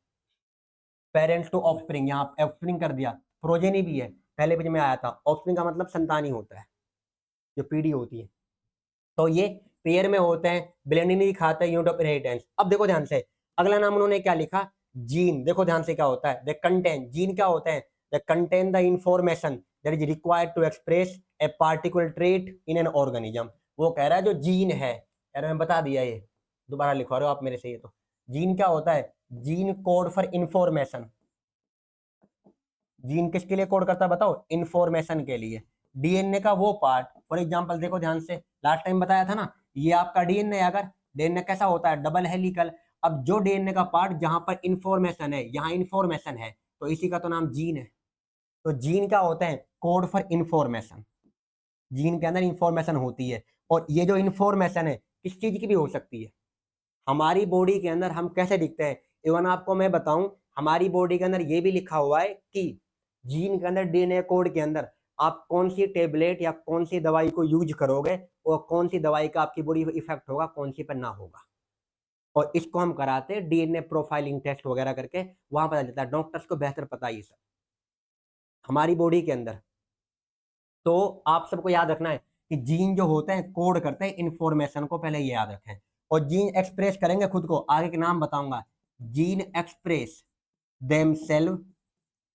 पेरेंट्स टू ऑफस्प्रिंग, यहाँ ऑफस्प्रिंग कर दिया, प्रोजेनी भी है, पहले पेज में आया था। ऑफस्प्रिंग का मतलब संतान ही होता है, जो पीढ़ी होती है। तो ये पेयर में होते हैं, ब्लेंडिंग नहीं दिखाते, यूनिट ऑफ इनहेरिटेंस। अब देखो ध्यान से, अगला नाम उन्होंने क्या लिखा? जीन। देखो ध्यान से क्या होता है, द कंटेन, जीन क्या होते हैं? They contain the information that is required to express a particular trait in an organism. वो कह रहा है जो जीन है, यार मैं बता दिया, ये दोबारा लिखवा रहे हो आप मेरे से, ये तो जीन क्या होता है? Gene code for information. Gene किसके लिए कोड करता है बताओ? इंफॉर्मेशन के लिए। डीएनए का वो पार्ट, फॉर एग्जांपल देखो ध्यान से, लास्ट टाइम बताया था ना, ये आपका डीएनए, अगर डीएनए कैसा होता है? Double helical. अब जो डीएनए का पार्ट जहां पर इंफॉर्मेशन है, यहाँ इंफॉर्मेशन है, तो इसी का तो नाम जीन है। तो जीन क्या होते हैं? Code for information. जीन के अंदर इंफॉर्मेशन होती है, और ये जो इंफॉर्मेशन है किस चीज की भी हो सकती है। हमारी बॉडी के अंदर हम कैसे दिखते हैं, इवन आपको मैं बताऊं, हमारी बॉडी के अंदर ये भी लिखा हुआ है कि जीन के अंदर, डीएनए कोड के अंदर आप कौन सी टेबलेट या कौन सी दवाई को यूज करोगे और कौन सी दवाई का आपकी बॉडी इफेक्ट होगा, कौन सी पर ना होगा। और इसको हम कराते हैं डीएनए प्रोफाइलिंग टेस्ट वगैरह करके, वहां पता चलता है। डॉक्टर्स को बेहतर पता है ये सब हमारी बॉडी के अंदर। तो आप सबको याद रखना है कि जीन जो होते हैं कोड करते हैं इंफॉर्मेशन को, पहले ये याद रखें। और जीन एक्सप्रेस करेंगे खुद को, आगे के नाम बताऊंगा। Gene express themselves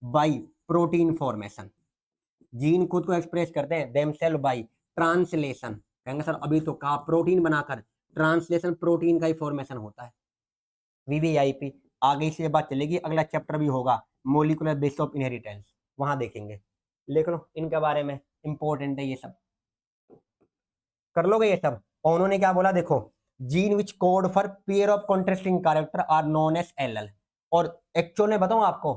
by protein formation. Gene खुद को एक्सप्रेस करते हैं देमसेल्व बाई ट्रांसलेशन। कहेंगे सर अभी तो कहा प्रोटीन बनाकर, ट्रांसलेशन प्रोटीन का ही फॉर्मेशन होता है। वीवीआईपी आगे से बात चलेगी, अगला चैप्टर भी होगा मोलिकुलर बेस ऑफ इनहेरिटेंस, वहां देखेंगे। लिख लो इनके बारे में, इंपॉर्टेंट है ये सब, कर लोगे ये सब। और उन्होंने क्या बोला देखो, gene which code for pair of contrasting character are known as allele. और एक्चुअल में बताऊं आपको,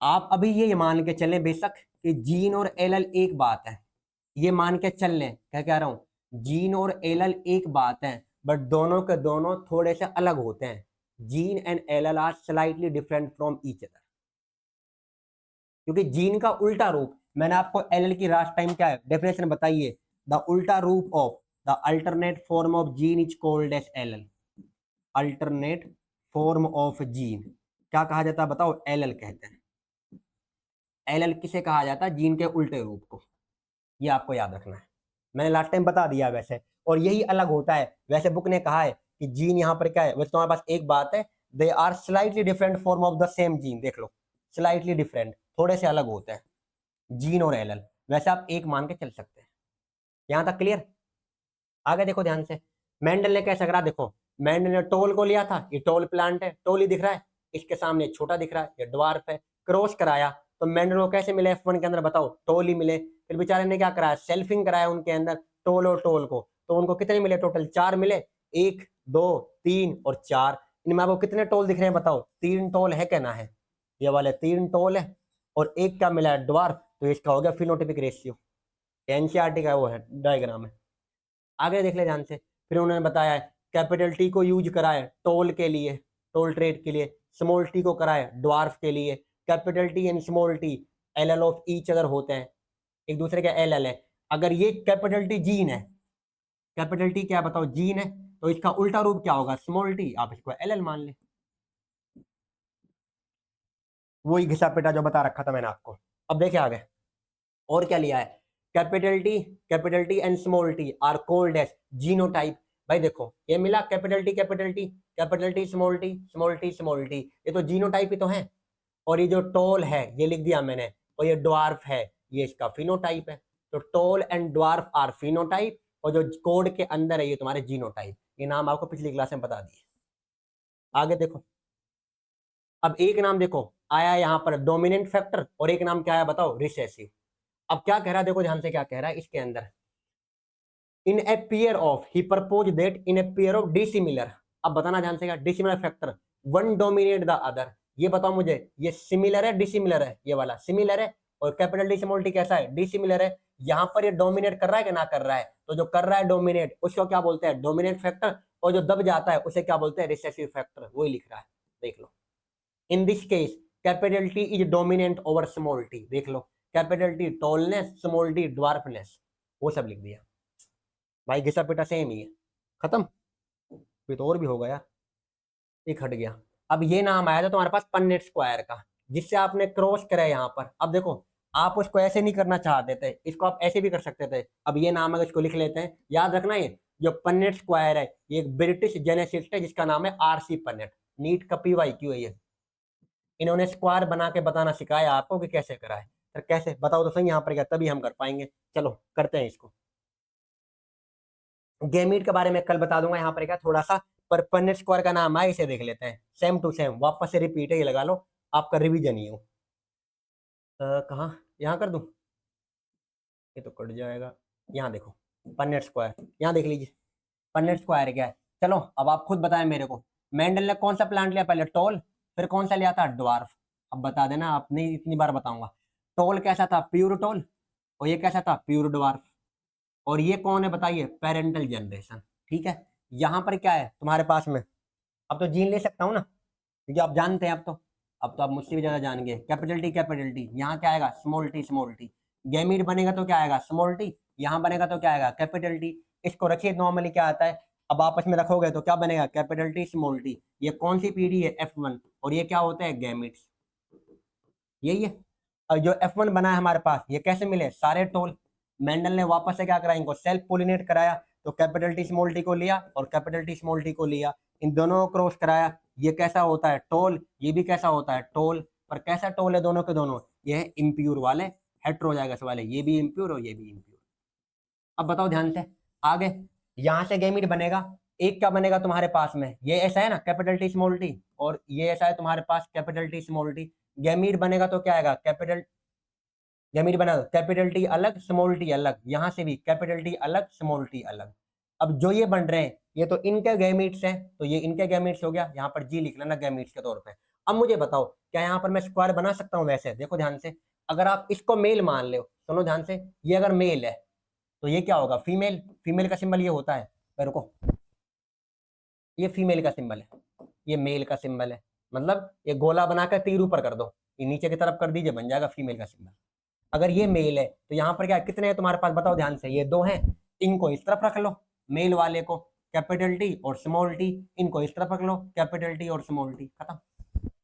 आप अभी ये मान के चलें बेशक कि जीन और एलएल एक बात है, ये मान के चल लें, क्या कह रहा हूं, जीन और एलएल एक बात है, बट दोनों के दोनों थोड़े से अलग होते हैं। Gene and allele are slightly different from each other. क्योंकि जीन का उल्टा रूप, मैंने आपको एलएल की लास्ट टाइम क्या है डेफिनेशन बताइए, द उल्टा रूप of the alternate form of gene is called as allele. Alternate form of gene क्या कहा जाता है बताओ, एलएल कहते हैं। एलएल किसे कहा जाता है, जीन के उल्टे रूप को, ये आपको याद रखना है। मैंने लास्ट टाइम बता दिया वैसे, और यही अलग होता है। वैसे बुक ने कहा है कि जीन यहाँ पर क्या है, वैसे तुम्हारे पास एक बात है, they are slightly different form of the same gene. देख लो, स्लाइटली डिफरेंट, थोड़े से अलग होते हैं जीन और एलएल, वैसे आप एक मान के चल सकते हैं। यहां तक क्लियर। आगे देखो ध्यान से, मेंडल ने कैसे करा, देखो मेंडल ने टोल को लिया था, ये टोल प्लांट है, टोल ही दिख रहा है, इसके सामने छोटा दिख रहा है, ये ड्वार्फ है। क्रॉस कराया तो मेंडल को कैसे मिले F1 के अंदर बताओ, टोल ही मिले। फिर बेचारे ने क्या कराया, सेल्फिंग कराया उनके अंदर टोल और टोल को, तो उनको कितने मिले, टोटल 4 मिले, 1 2 3 और 4। इनमें आपको कितने टोल दिख रहे हैं बताओ, 3 टोल है, कहना है ये वाले 3 टोल है, और एक क्या मिला है, ड्वार्फ। तो इसका हो गया फिनोटिपिक रेशियो, एनसीईआरटी का वो है डायग्राम है। आगे देख ले ध्यान से, फिर उन्होंने बताया है कैपिटल टी को यूज करा है टोल के लिए, टोल ट्रेड के लिए, स्मॉल टी को करा है ड्वार्फ के लिए। Capital T and small T LL of each other होते हैं, एक दूसरे के एलएल है। अगर ये कैपिटल टी जीन है, कैपिटल टी क्या बताओ जीन है, तो इसका उल्टा रूप क्या होगा, स्मॉल टी, आप इसको एलएल मान ले। वही घिसा पिटा जो बता रखा था मैंने आपको। अब देखिए आगे और क्या लिया है, capital T and small T are called as genotype. भाई देखो ये मिला capital T capital T, capital T small T small T small T, ये तो जीनोटाइप ही तो है। और ये जो टोल है ये लिख दिया मैंने, और ये ड्वार्फ है ये इसका फिनोटाइप है। तो tall and dwarf are phenotype, और जो कोड के अंदर है ये तुम्हारे जीनोटाइप। ये नाम आपको पिछली क्लास में बता दिए। आगे देखो, अब एक नाम देखो आया यहाँ पर डोमिनेंट फैक्टर, और एक नाम क्या आया बताओ, रिसेसिव। अब क्या कह रहा है देखो ध्यान से, क्या कह रहा है इसके अंदर, in a pair of, he propose that in a pair of dissimilar. अब बताना ध्यान से क्या, dissimilar factor one dominate the other. ये बताओ मुझे, ये सिमिलर है डिसिमिलर है, ये वाला सिमिलर है, और कैपिटल डी स्मॉल टी कैसा है, डिसिमिलर है। यहां पर ये डोमिनेट कर रहा है कि ना कर रहा है, तो जो कर रहा है डोमिनेट उसको क्या बोलते हैं, डोमिनेट फैक्टर, और जो दब जाता है उसे क्या बोलते हैं, रिसेसिव फैक्टर। वही लिख रहा है, देख लो। In this case capital T is dominant over small t, देख लो, capital T tallness, small t dwarfness, वो सब लिख दिया। भाई घिसा पिटा सेम ही है, खत्म। फिर तो और भी होगा यार, एक हट गया। अब ये नाम आया था तुम्हारे पास पन्नेट स्क्वायर का, जिससे आपने क्रॉस करा यहाँ पर। अब देखो आप उसको ऐसे नहीं करना चाहते थे, इसको आप ऐसे भी कर सकते थे। अब ये नाम है, इसको लिख लेते हैं, याद रखना ये जो पन्नेट स्क्वायर है ये एक ब्रिटिश जेनेसिस्ट है जिसका नाम है आरसी पन्नेट। नीट का पीवाई क्यों है ये, इन्होंने स्क्वायर बना के बताना सिखाया आपको कि कैसे करा है। सर कैसे बताओ तो सही यहाँ पर क्या, तभी हम कर पाएंगे। चलो करते हैं इसको। गेमीट के बारे में कल बता दूंगा, यहाँ पर क्या थोड़ा सा, पर पन्नेट स्क्वायर का नाम है, इसे देख लेते हैं। सेम टू सेम वापस से रिपीट है, ये लगा लो, आपका रिवीजन ही हो। कहाँ, यहाँ कर दूं, ये तो कट जाएगा। यहाँ देखो पन्नेट स्क्वायर, यहाँ देख लीजिए पन्नेट स्क्वायर क्या है। चलो अब आप खुद बताएं मेरे को, मेंडल ने कौन सा प्लांट लिया पहले, टोल, फिर कौन सा लिया था, ड्वार्फ। अब बता देना, आप नहीं इतनी बार बताऊंगा। टोल कैसा था, प्यूर टोल, और ये कैसा था, प्यूर ड्वार्फ। और ये कौन है बताइए, पेरेंटल जनरेशन। ठीक है, यहाँ पर क्या है तुम्हारे पास में, अब तो जीन ले सकता हूँ ना, क्योंकि आप जानते हैं अब तो आप मुझसे भी ज्यादा जान गए। कैपिटल टी यहाँ क्या आएगा, small T small t. Gamete बनेगा तो क्या आएगा, स्मॉल टी, यहाँ बनेगा तो क्या आएगा, कैपिटल टी। इसको रखिए, नॉर्मली क्या आता है, अब आपस में रखोगे तो क्या बनेगा, कैपिटल टी स्मॉल टी। ये कौन सी पीढ़ी है, F1, और ये क्या होता है, गैमीट्स, यही है। और जो F1 बना है हमारे पास, ये कैसे मिले, सारे टोल, मेंडल ने वापस से क्या करा, इनको सेल्फ पोलिनेट कराया, तो कैपिटल टी स्मॉल टी को लिया और कैपिटल टी स्मॉल टी को लिया, इन दोनों को क्रॉस कराया, ये कैसा होता है, टोल, ये भी कैसा होता है, टोल। पर कैसा टोल है दोनों के दोनों, ये है इम्प्योर वाले, हेट्रोजाइगस वाले, ये भी इम्प्योर और ये भी इम्प्योर। अब बताओ ध्यान से, आगे यहां से गैमीट बनेगा, एक क्या बनेगा तुम्हारे पास में, ये ऐसा है ना कैपिटल टी स्मॉल टी, और ये ऐसा है तुम्हारे पास capital T small t. Gamete बनेगा तो क्या आएगा, कैपिटल, गैमीट बना, कैपिटल टी अलग स्मॉल टी अलग, यहां से भी कैपिटल टी अलग स्मॉल टी अलग। अब जो ये बन रहे हैं, ये तो इनके गैमीट्स हैं, तो ये इनके गैमीट्स हो गया, यहाँ पर जी लिख लेना गैमीट्स के तौर पे। अब मुझे बताओ, क्या यहाँ पर मैं स्क्वायर बना सकता हूँ, वैसे देखो ध्यान से, अगर आप इसको मेल मान लो, सुनो ध्यान से, ये अगर मेल है तो ये क्या होगा, फीमेल, फीमेल का सिंबल ये होता है, मेरे को, ये फीमेल का सिंबल है, ये मेल का सिंबल है, मतलब ये गोला बनाकर तीर ऊपर कर दो, ये नीचे की तरफ कर दीजिए, बन जाएगा फीमेल का सिंबल। अगर ये मेल है तो यहाँ पर क्या कितने हैं तुम्हारे पास, बताओ ध्यान से, ये 2 हैं, इनको इस तरफ रख लो, मेल वाले को कैपिटल टी और स्मॉल टी, इनको इस तरफ रख लो, कैपिटल टी और स्मॉल टी, खत्म।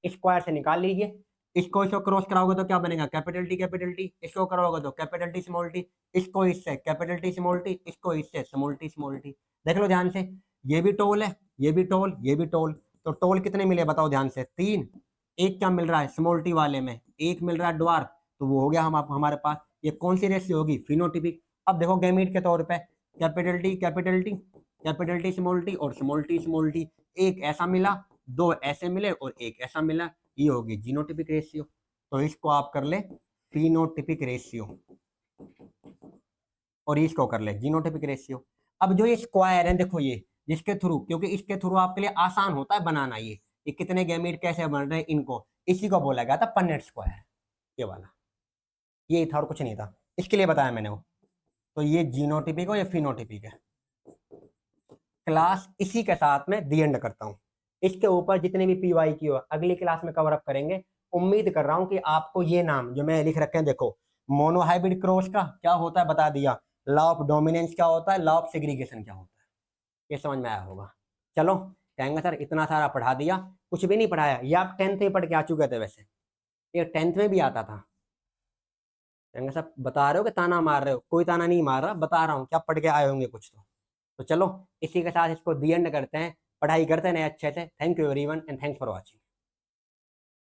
स्क्वायर से निकाल लीजिए, इसको क्रॉस कराओगे तो क्या बनेगा, कैपिटल टी, इसको कराओगे तो कैपिटल टी स्मॉल टी, इसको इससे कैपिटल टी स्मॉल टी, इसको इससे स्मॉल टी। देख लो ध्यान से, ये भी टोल है, ये भी टोल, ये भी टोल, तो टोल कितने मिले बताओ ध्यान से, 3। एक क्या मिल रहा है स्मॉल टी वाले में, एक मिल रहा है ड्वार्फ, तो वो हो गया हमारे पास, ये कौन सी रेशियो होगी, फिनोटिपिक। अब देखो गैमीट के तौर पे, capital T capital T, capital T और स्मॉल टी, एक ऐसा मिला, 2 ऐसे मिले और एक ऐसा मिला, ये होगी जीनोटिपिक रेशियो। तो इसको आप कर ले फिनोटिपिक रेशियो, और इसको कर ले जीनोटिपिक रेशियो। अब जो ये स्क्वायर है देखो, ये जिसके थ्रू, क्योंकि इसके थ्रू आपके लिए आसान होता है बनाना, ये कितने गैमीट कैसे बन रहे हैं इनको, इसी को बोला गया था पन्नेट स्क्वायर, ये वाला, ये था और कुछ नहीं था, इसके लिए बताया मैंने वो। तो ये जीनोटिपिक हो या फिनोटिपिक है। क्लास इसी के साथ में दी एंड करता हूँ, इसके ऊपर जितने भी पीवाई की हो अगली क्लास में कवर अप करेंगे। उम्मीद कर रहा हूँ कि आपको ये नाम जो मैं लिख रखे हैं, देखो मोनोहाइब्रिड क्रॉस का क्या होता है बता दिया, लॉ ऑफ डोमिनेंस क्या होता है, लॉ ऑफ सेग्रीगेशन क्या होता है, ये समझ में आया होगा। चलो, कहेंगे सर इतना सारा पढ़ा दिया, कुछ भी नहीं पढ़ाया, ये आप 10th में पढ़ के आ चुके थे, वैसे ये 10th में भी आता था। कहेंगे सर बता रहे हो कि ताना मार रहे हो, कोई ताना नहीं मार रहा, बता रहा हूँ क्या पढ़ के आए होंगे कुछ तो चलो इसी के साथ इसको दी एंड करते हैं, पढ़ाई करते हैं अच्छे से। Thank you everyone and thanks for watching.